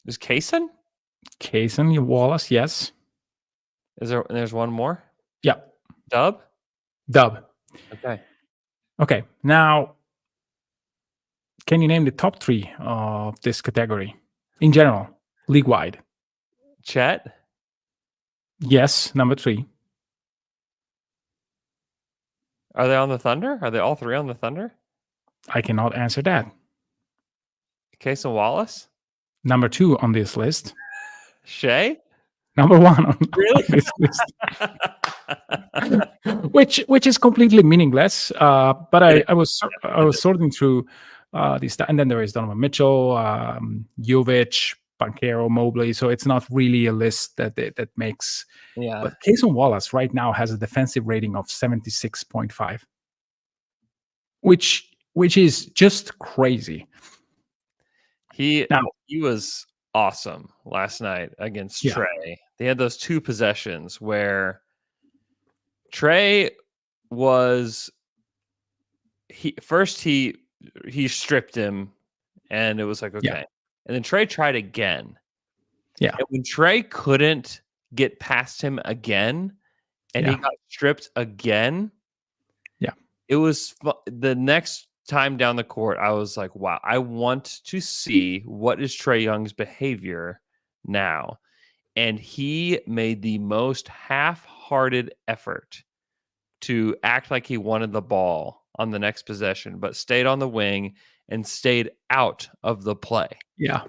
Is Kaysen? Kaysen, Wallace, yes. There's one more? Yeah. Dub. Okay. Now, can you name the top 3 of this category in general, league-wide? Chet. Yes, number 3. Are they on the Thunder? Are they all 3 on the Thunder? I cannot answer that. Kaysen Wallace? Number 2 on this list. Shea? Number 1 on Really? this list. which is completely meaningless. But I was sorting through these, and then there is Donovan Mitchell, Jovic, Banchero, Mobley. So it's not really a list that makes. Yeah. But Kaysen Wallace right now has a defensive rating of 76.5, which is just crazy. He was awesome last night against Trey. They had those 2 possessions where Trey was he stripped him, and it was like, okay. And then Trey tried again. Yeah. And when Trey couldn't get past him again, and he got stripped again, it was the next time down the court, I was like, wow, I want to see what is Trae Young's behavior now. And he made the most half-hearted effort to act like he wanted the ball on the next possession, but stayed on the wing and stayed out of the play. Yeah.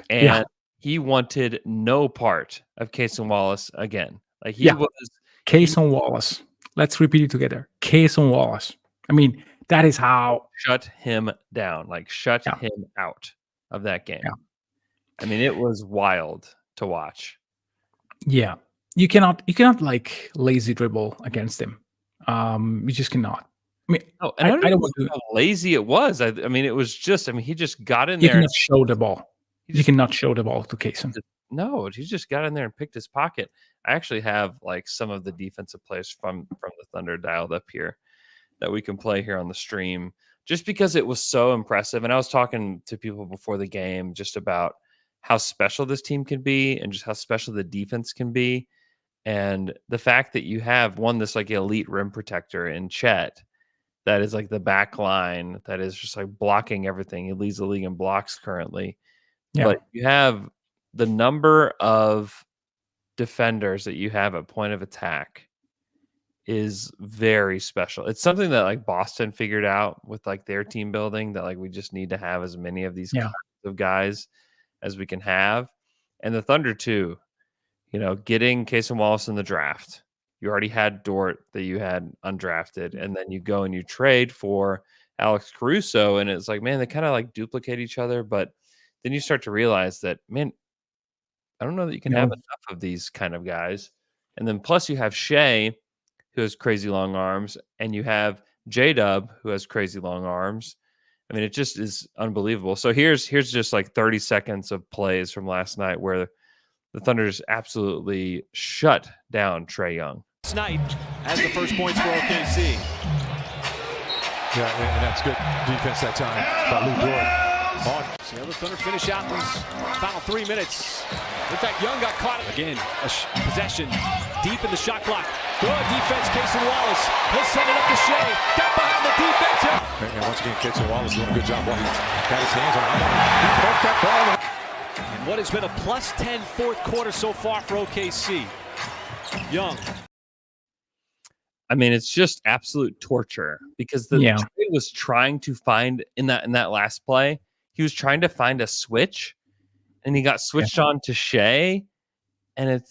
And he wanted no part of Kaysen Wallace again. Like he was Kaysen Wallace. Let's repeat it together. Kaysen Wallace. I mean, that is how shut him down, like shut him out of that game. Yeah. I mean, it was wild to watch. Yeah. You cannot like lazy dribble against him. You just cannot. I mean, I don't know how lazy it was. I mean, it was just, he just got in there. You cannot show the ball. You cannot show the ball to Kaysen. No, he just got in there and picked his pocket. I actually have like some of the defensive plays from the Thunder dialed up here that we can play here on the stream, just because it was so impressive. And I was talking to people before the game just about how special this team can be and just how special the defense can be. And the fact that you have this like elite rim protector in Chet that is like the back line that is just like blocking everything. He leads the league in blocks currently. Yeah. But you have the number of defenders that you have at point of attack is very special. It's something that like Boston figured out with like their team building, that like we just need to have as many of these kinds of guys as we can have. And the Thunder too, getting Kaysen Wallace in the draft. You already had Dort that you had undrafted, and then you go and you trade for Alex Caruso, and it's like, man, they kind of like duplicate each other, but then you start to realize that, man, I don't know that you can have enough of these kind of guys. And then plus you have Shea, who has crazy long arms, and you have J-Dub, who has crazy long arms. I mean, it just is unbelievable. So here's just like 30 seconds of plays from last night where the Thunder just absolutely shut down Trae Young. Night has the first points for OKC. Yeah, and that's good defense that time by Lou Dort. See how the Thunder finish out these final 3 minutes. In fact, Young got caught again. A possession deep in the shot clock. Good defense, Kaysen Wallace. He'll send it up to Shea. Got behind the defense. And once again, Kaysen Wallace doing a good job. He got his hands on it. He broke that ball. And what has been a plus 10 fourth quarter so far for OKC. Young. I mean, it's just absolute torture because the Yeah. Trey was trying to find in that last play, he was trying to find a switch, and he got switched on to Shea, and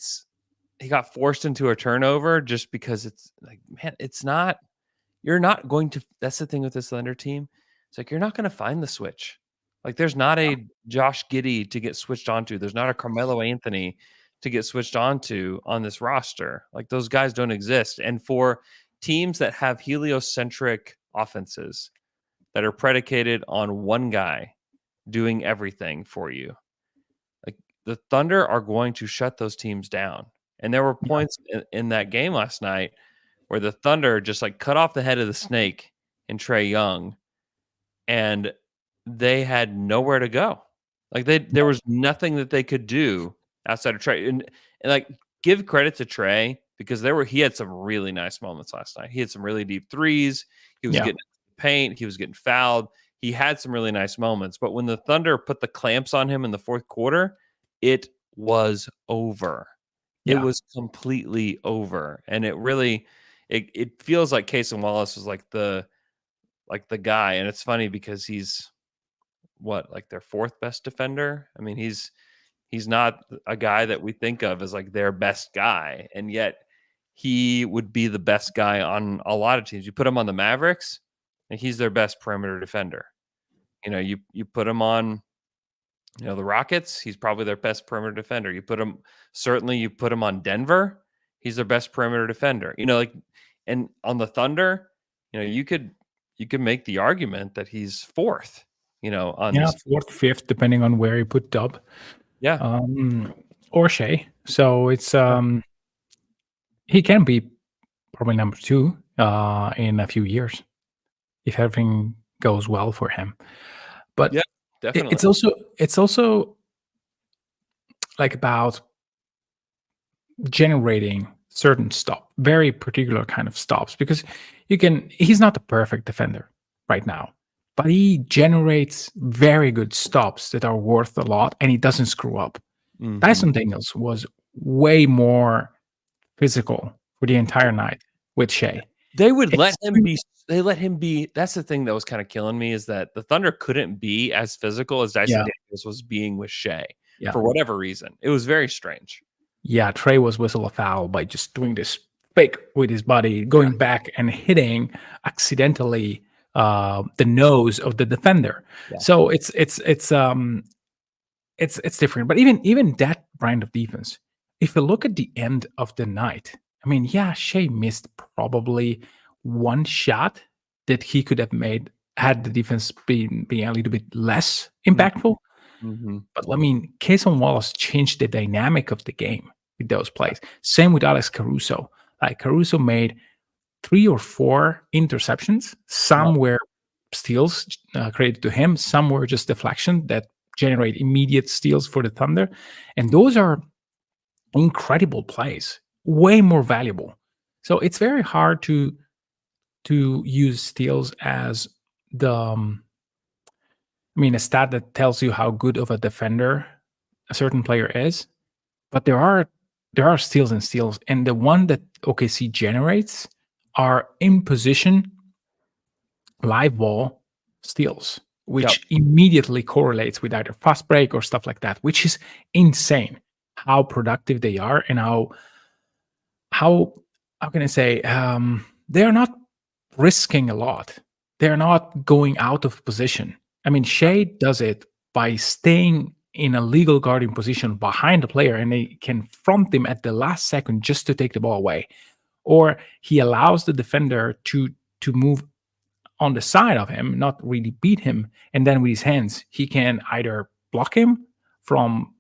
he got forced into a turnover just because it's like, man, it's not. You're not going to. That's the thing with this Thunder team. It's like you're not going to find the switch. Like there's not a Josh Giddey to get switched onto. There's not a Carmelo Anthony to get switched onto on this roster. Like those guys don't exist. And for teams that have heliocentric offenses that are predicated on one guy doing everything for you, like the Thunder are going to shut those teams down. And there were points in that game last night where the Thunder just like cut off the head of the snake in Trae Young, and they had nowhere to go. Like there was nothing that they could do outside of Trae. And like give credit to Trae because he had some really nice moments last night. He had some really deep threes. He was getting paint. He was getting fouled. He had some really nice moments. But when the Thunder put the clamps on him in the fourth quarter, it was over. It was completely over. And it really it feels like Cason Wallace was like the guy. And it's funny because he's like their fourth best defender. I mean, he's not a guy that we think of as like their best guy, and yet he would be the best guy on a lot of teams. You put him on the Mavericks, and he's their best perimeter defender. You put him on, the Rockets, he's probably their best perimeter defender. You put him on Denver, he's their best perimeter defender. And on the Thunder, you could make the argument that he's fourth. Fourth, fifth, depending on where you put Dub. Yeah. Or Shea. So it's he can be probably number 2 in a few years if everything goes well for him. But yeah, definitely. It's also like about generating certain very particular kind of stops, because he's not the perfect defender right now, but he generates very good stops that are worth a lot, and he doesn't screw up. Mm-hmm. Dyson Daniels was way more physical for the entire night with Shea. They let him be. That's the thing that was kind of killing me, is that the Thunder couldn't be as physical as Dyson Daniels was being with Shea for whatever reason. It was very strange. Yeah, Trae was whistle a foul by just doing this fake with his body, going back and hitting accidentally the nose of the defender. Yeah. So it's different. But even that brand of defense, if you look at the end of the night, I mean, Shea missed probably one shot that he could have made had the defense been a little bit less impactful. Mm-hmm. But I mean, Cason Wallace changed the dynamic of the game with those plays. Same with Alex Caruso. Like Caruso made 3 or 4 interceptions. Some were steals credited to him. Some were just deflection that generate immediate steals for the Thunder. And those are incredible plays, way more valuable. So it's very hard to use steals as a stat that tells you how good of a defender a certain player is. But there are steals and steals, and the one that OKC generates are in position live ball steals, which immediately correlates with either fast break or stuff like that, which is insane how productive they are, and how can I say, they are not risking a lot. They're not going out of position. I mean, Shea does it by staying in a legal guarding position behind the player, and they can front him at the last second just to take the ball away. Or he allows the defender to move on the side of him, not really beat him, and then with his hands, he can either block him from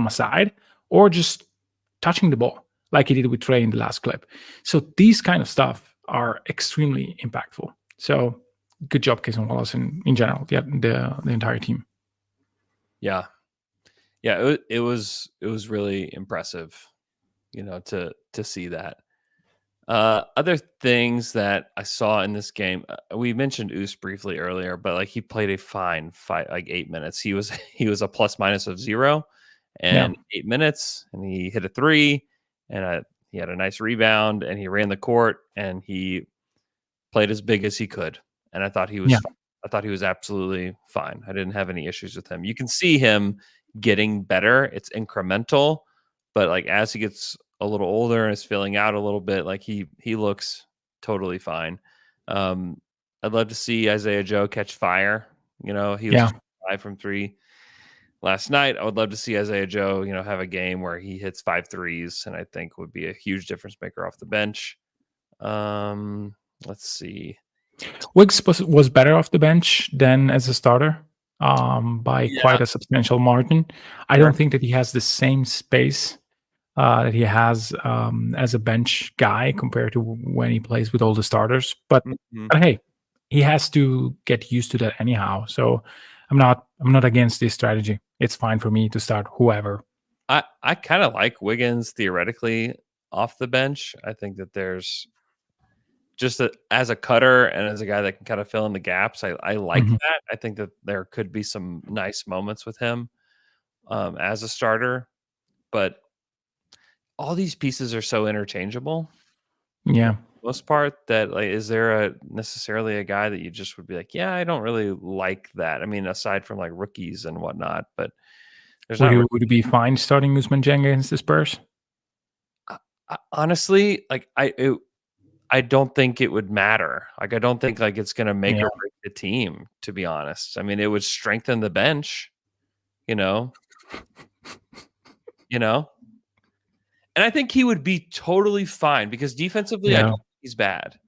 a side or just touching the ball, like he did with Trae in the last clip. So these kind of stuff are extremely impactful. So good job, Cason Wallace, and in general, the entire team. Yeah. It was really impressive, to see that. Other things that I saw in this game, we mentioned Oos briefly earlier, but like he played a fine fight, like 8 minutes. He was a plus minus of 0 and 8 minutes, and he hit a 3, and he He had a nice rebound, and he ran the court, and he played as big as he could. And I thought he was Yeah. fine. I thought he was absolutely fine. I didn't have any issues with him. You can see him getting better. It's incremental, but like as he gets a little older and is filling out a little bit, like he looks totally fine. I'd love to see Isaiah Joe catch fire. He was 5 from 3 last night. I would love to see Isaiah Joe, have a game where he hits 5 threes, and I think would be a huge difference maker off the bench. Let's see. Wiggs was better off the bench than as a starter by quite a substantial margin. I don't think that he has the same space that he has as a bench guy compared to when he plays with all the starters. But hey, he has to get used to that anyhow. So I'm not against this strategy. It's fine for me to start whoever. I kind of like Wiggins theoretically off the bench. I think that there's just as a cutter and as a guy that can kind of fill in the gaps, I like that. I think that there could be some nice moments with him as a starter, but all these pieces are so interchangeable. Yeah. For the most part, that like, is there necessarily a guy that you just would be like, yeah, I don't really like that. I mean, aside from like rookies and whatnot, but there's not. Would you be fine starting Usman Jang against the Spurs? Honestly, like I don't think it would matter. Like, I don't think like it's going to make or break the team, to be honest. I mean, it would strengthen the bench, And I think he would be totally fine because defensively, I don't think he's bad.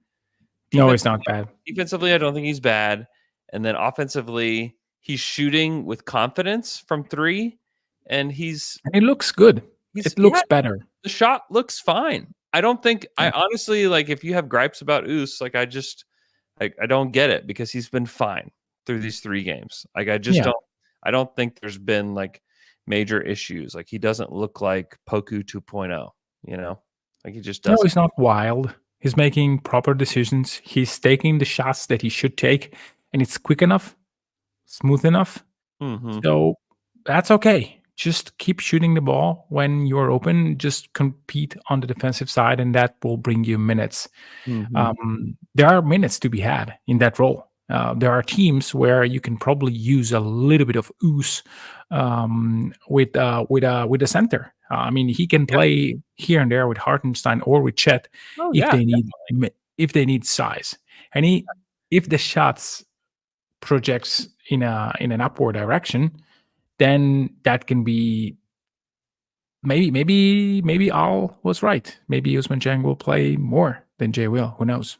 No, it's not bad. Defensively, I don't think he's bad. And then offensively, he's shooting with confidence from 3, and it looks good. It looks better. The shot looks fine. I don't think I honestly like if you have gripes about Oos, like I don't get it because he's been fine through these 3 games. Like I don't think there's been like major issues. Like he doesn't look like Poku 2.0, Like he just doesn't. No, he's not wild. He's making proper decisions. He's taking the shots that he should take, and it's quick enough, smooth enough. So that's okay. Just keep shooting the ball when you're open. Just compete on the defensive side, and that will bring you minutes. There are minutes to be had in that role. There are teams where you can probably use a little bit of ooze with a center. I mean, he can play here and there with Hartenstein or with Chet if they need size, and if the shots projects in an upward direction, then that can be maybe Al was right. Maybe Usman Jang will play more than Jay will. Who knows?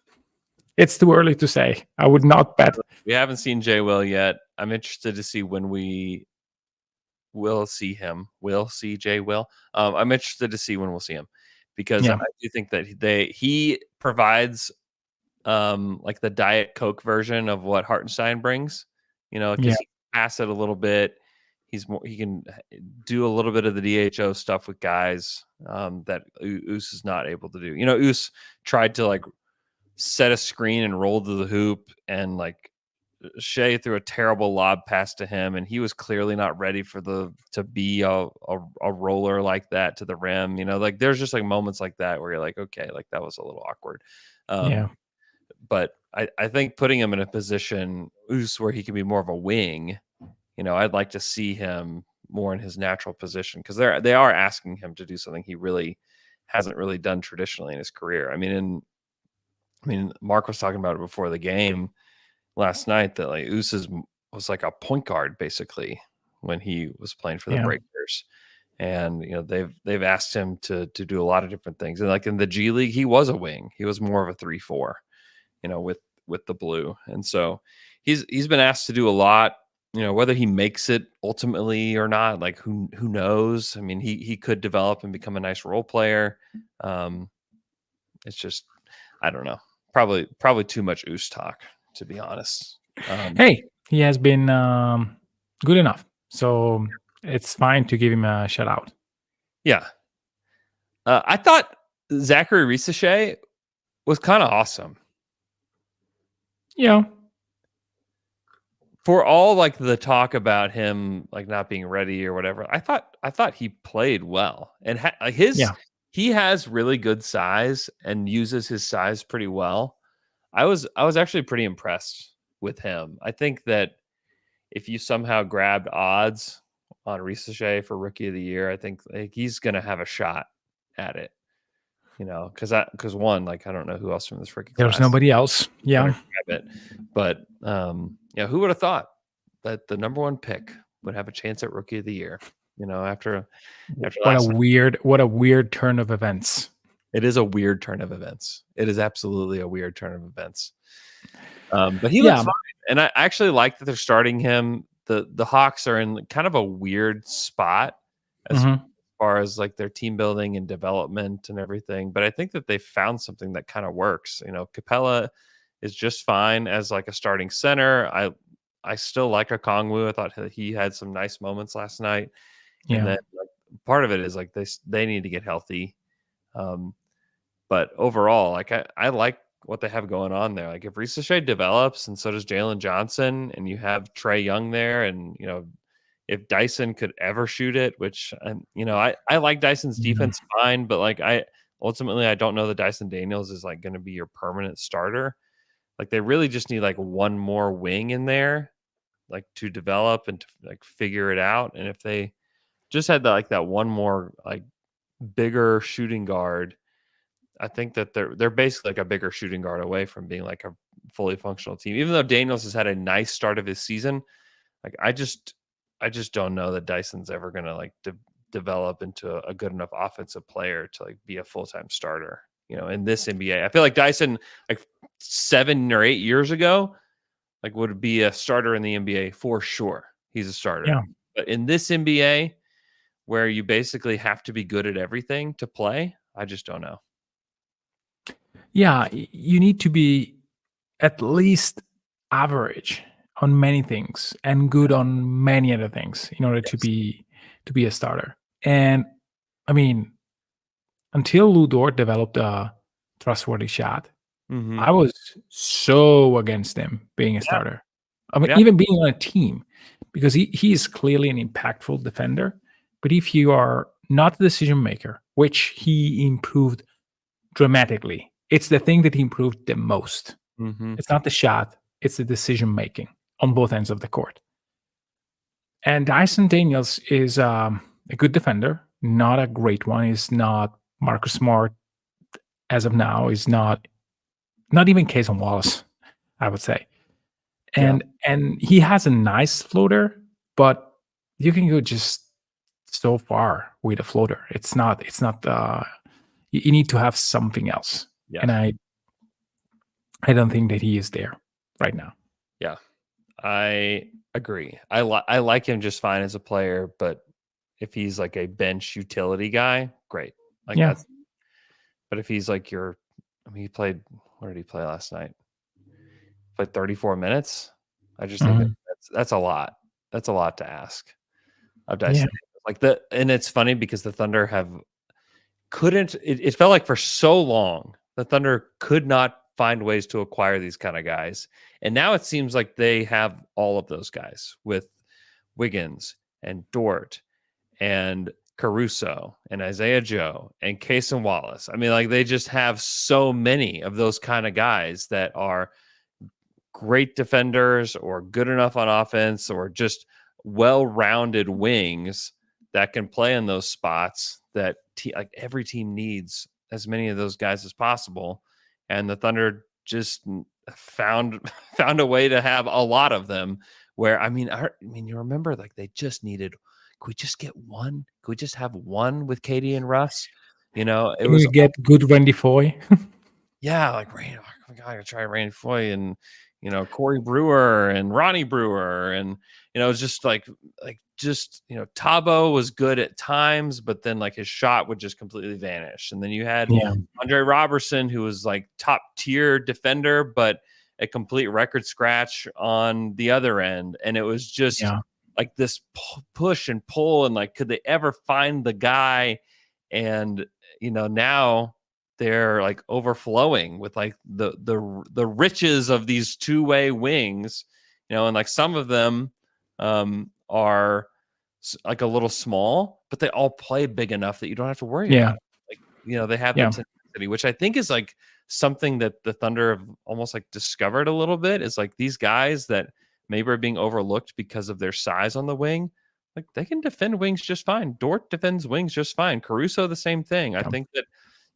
It's too early to say. I would not bet. We haven't seen Jay Will yet. I'm interested to see when we will see him. We'll see Jay Will. I'm interested to see when we'll see him because I do think that he provides like the Diet Coke version of what Hartenstein brings. He can pass it a little bit. He can do a little bit of the DHO stuff with guys that Oos is not able to do. Oos tried to like set a screen and roll to the hoop, and like Shea threw a terrible lob pass to him, and he was clearly not ready to be a roller like that to the rim. Like there's just like moments like that where you're like, okay, like that was a little awkward. But I think putting him in a position where he can be more of a wing, I'd like to see him more in his natural position because they are asking him to do something he really hasn't really done traditionally in his career. I mean, Mark was talking about it before the game last night that like Oos was like a point guard basically when he was playing for the Breakers, and they've asked him to do a lot of different things. And like in the G League, he was a wing. He was more of a 3-4, with the blue, and so he's been asked to do a lot. Whether he makes it ultimately or not, like who knows? I mean, he could develop and become a nice role player. It's just I don't know. Probably too much Oos talk, to be honest. Hey, he has been good enough, so it's fine to give him a shout out. Yeah, I thought Zachary Risache was kind of awesome. Yeah. For all like the talk about him like not being ready or whatever, I thought he played well, and he has really good size and uses his size pretty well. I was actually pretty impressed with him. I think that if you somehow grabbed odds on Ricochet for Rookie of the Year, I think like, he's going to have a shot at it. Because one, like I don't know who else from this rookie class. There's nobody else. Yeah, grab it. But who would have thought that the number one pick would have a chance at Rookie of the Year? After what a last weird turn of events. It is a weird turn of events. It is absolutely a weird turn of events. But he looks fine, and I actually like that they're starting him. The Hawks are in kind of a weird spot as far as like their team building and development and everything. But I think that they found something that kind of works. Capella is just fine as like a starting center. I still like Okongwu. I thought he had some nice moments last night. Yeah. And then part of it is like they need to get healthy. But overall, like I like what they have going on there. Like if Ricochet develops and so does Jalen Johnson, and you have Trae Young there, and if Dyson could ever shoot it, which I like Dyson's defense fine, but like I don't know that Dyson Daniels is like going to be your permanent starter. Like they really just need like one more wing in there, like to develop and to like figure it out. And if they just had that one more like bigger shooting guard, I think that they're basically like a bigger shooting guard away from being like a fully functional team. Even though Daniels has had a nice start of his season, like I just don't know that Dyson's ever going to like develop into a good enough offensive player to like be a full-time starter, in this NBA. I feel like Dyson like 7 or 8 years ago, like would be a starter in the NBA for sure. He's a starter. Yeah. But in this NBA where you basically have to be good at everything to play, I just don't know. Yeah, you need to be at least average on many things and good on many other things in order to be a starter. And I mean, until Lou Dort developed a trustworthy shot, I was so against him being a starter. I mean, even being on a team, because he is clearly an impactful defender. But if you are not the decision maker, which he improved dramatically, it's the thing that he improved the most. It's not the shot, it's the decision making on both ends of the court. And Dyson Daniels is a good defender, not a great one. He's not Marcus Smart as of now. He's not even Cason Wallace, I would say. And he has a nice floater, but you can go just so far with a floater. It's not you need to have something else. Yeah. And I don't think that he is there right now. Yeah, I agree. I like him just fine as a player, but if he's like a bench utility guy, great. Like that's. But if he's like he played. What did he play last night? Played 34 minutes. I just think that's a lot. That's a lot to ask of Dyson. And it's funny because the Thunder couldn't. It felt like for so long the Thunder could not find ways to acquire these kind of guys. And now it seems like they have all of those guys with Wiggins and Dort and Caruso and Isaiah Joe and Cason Wallace. I mean, like they just have so many of those kind of guys that are great defenders or good enough on offense or just well-rounded wings that can play in those spots that like every team needs as many of those guys as possible. And the Thunder just found a way to have a lot of them where, I mean, you remember like they just needed, could we just get one? Could we just have one with Katie and Russ? It was get good Randy Foy. Yeah. Like I gotta try Randy Foy and, Corey Brewer and Ronnie Brewer. And, it's just Tabo was good at times, but then like his shot would just completely vanish. And then you had Andre Robertson, who was like top tier defender, but a complete record scratch on the other end. And it was just like this push and pull. And like, could they ever find the guy? And, now they're like overflowing with like the riches of these two-way wings, and like some of them are like a little small, but they all play big enough that you don't have to worry about it. Like they have Yeah. the tenacity, which I think is like something that the Thunder have almost like discovered a little bit. Is like these guys that maybe are being overlooked because of their size on the wing. Like they can defend wings just fine. Dort defends wings just fine. Caruso, the same thing. I think that,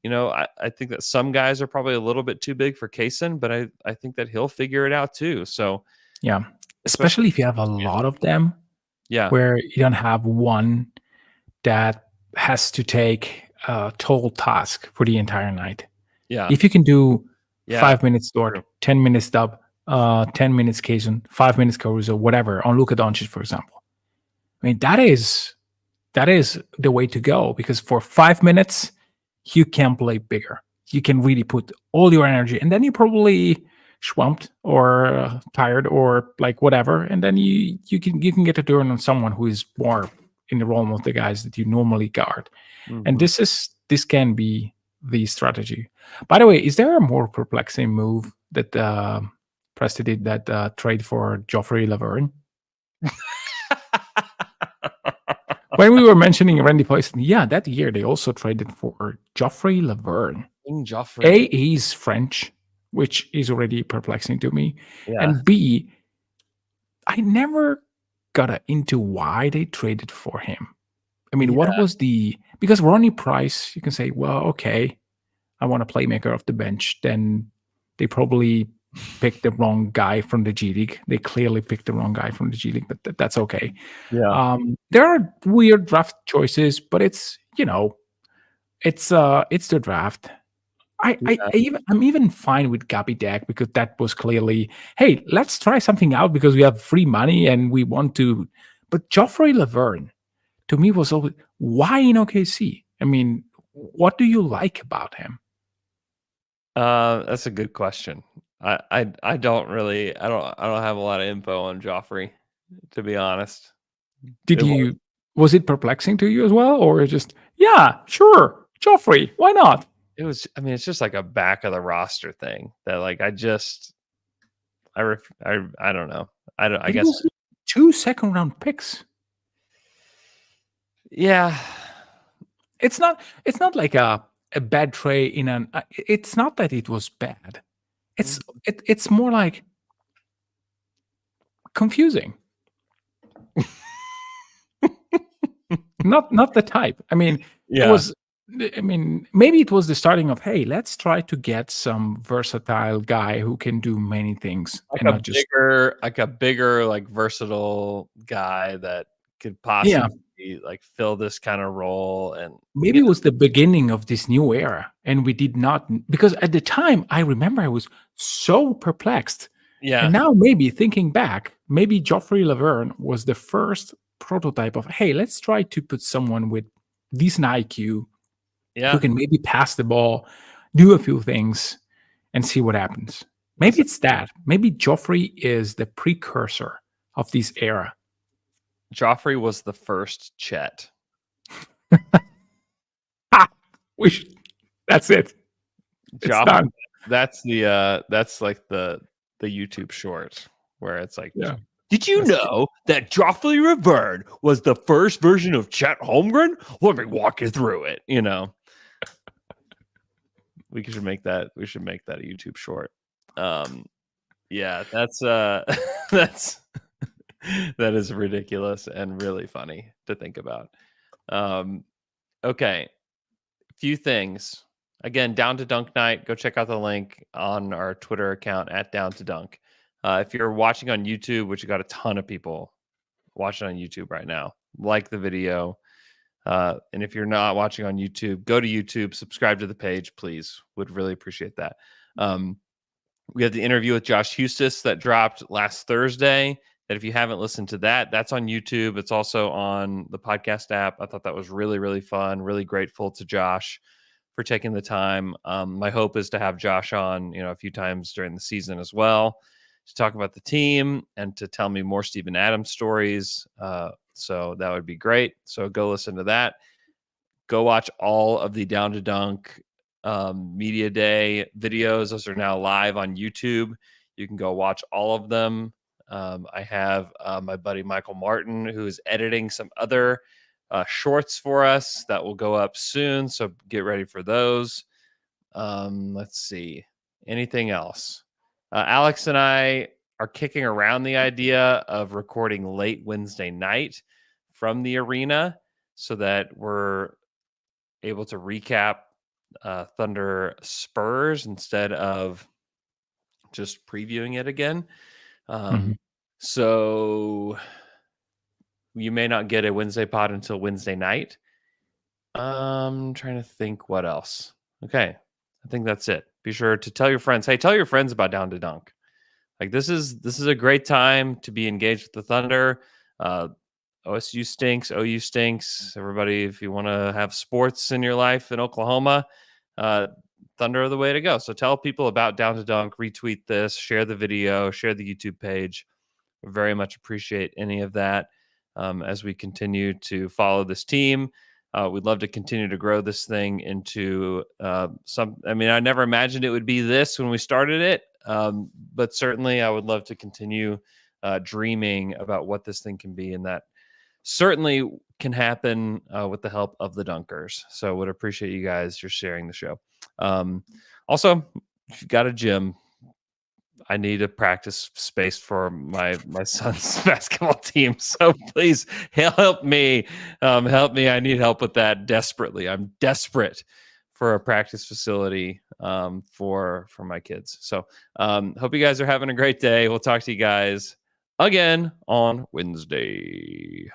I think that some guys are probably a little bit too big for Kaysen, but I think that he'll figure it out too. So Yeah. Especially if you have a lot of them. Yeah. Where you don't have one that has to take a total task for the entire night. Yeah. If you can do Yeah. 5 minutes Dort, 10 minutes Dub, 10 minutes Kaysen, 5 minutes Caruso, whatever, on Luka Doncic, for example. I mean, that is the way to go, because for 5 minutes, you can play bigger. You can really put all your energy, and then you probably swamped or tired or like whatever, and then you can get a turn on someone who is more in the role of the guys that you normally guard. And this can be the strategy. By the way, is there a more perplexing move that Presti did, that trade for Joffrey Laverne? When we were mentioning Randy Poison, yeah, that year they also traded for Joffrey Laverne. A, he's French, which is already perplexing to me. Yeah. And B, I never got into why they traded for him. I mean, what was because Ronnie Price, you can say, well, okay, I want a playmaker off the bench. Then they probably picked the wrong guy from the G League. They clearly picked the wrong guy from the G League, but that's okay. Yeah. There are weird draft choices, but it's it's the draft. I'm even fine with Gabi Deck, because that was clearly, hey, let's try something out because we have free money and we want to. But Joffrey Laverne, to me, was always, why in OKC? I mean, what do you like about him? That's a good question. I don't really I don't have a lot of info on Joffrey, to be honest. Was it perplexing to you as well, or just, yeah, sure, Joffrey, why not? It's just like a back of the roster thing that like I don't know. I guess was 2 second-round picks. Yeah. It's not like a bad trade in an it's not that it was bad. It's more like confusing. Not the type. I mean, it was. I mean, maybe it was the starting of, hey, let's try to get some versatile guy who can do many things, like and a not just bigger, like versatile guy that could possibly like fill this kind of role. And maybe it was the beginning of this new era, and we did not, because at the time I remember I was so perplexed. Yeah. And now maybe thinking back, maybe Joffrey Laverne was the first prototype of, hey, let's try to put someone with decent IQ who can maybe pass the ball, do a few things, and see what happens. Maybe it's that. Maybe Joffrey is the precursor of this era. Joffrey was the first Chet. That's it. It's done. That's like the YouTube short where it's like, yeah. Did you know that Joffrey Laverne was the first version of Chet Holmgren? Let me walk you through it. We should make that. We should make that a YouTube short. Yeah, that's that is ridiculous and really funny to think about. Okay, few things. Again, Down to Dunk Night. Go check out the link on our Twitter account at Down to Dunk. If you're watching on YouTube, which you got a ton of people watching on YouTube right now, like the video. And if you're not watching on YouTube, go to YouTube, subscribe to the page, please. Would really appreciate that. We had the interview with Josh Hustis that dropped last Thursday. That if you haven't listened to that, that's on YouTube. It's also on the podcast app. I thought that was really, really fun. Really grateful to Josh for taking the time. My hope is to have Josh on, a few times during the season as well, to talk about the team and to tell me more Steven Adams stories. So that would be great. So go listen to that. Go watch all of the Down to Dunk Media Day videos. Those are now live on YouTube. You can go watch all of them. I have my buddy Michael Martin, who is editing some other shorts for us that will go up soon. So get ready for those. Let's see. Anything else? Alex and I are kicking around the idea of recording late Wednesday night from the arena so that we're able to recap Thunder Spurs instead of just previewing it again. So you may not get a Wednesday pod until Wednesday night. I'm trying to think what else. Okay. I think that's it. Be sure to tell your friends. Hey, tell your friends about Down to Dunk. Like this is a great time to be engaged with the Thunder. OSU stinks. OU stinks. Everybody, if you want to have sports in your life in Oklahoma, Thunder are the way to go. So tell people about Down to Dunk. Retweet this. Share the video. Share the YouTube page. We very much appreciate any of that as we continue to follow this team. We'd love to continue to grow this thing into some. I mean, I never imagined it would be this when we started it, but certainly I would love to continue dreaming about what this thing can be, and that certainly can happen with the help of the Dunkers. So would appreciate you guys just sharing the show. Also, if you got a gym, I need a practice space for my son's basketball team. So please help me. Help me. I need help with that desperately. I'm desperate for a practice facility for my kids. So hope you guys are having a great day. We'll talk to you guys again on Wednesday.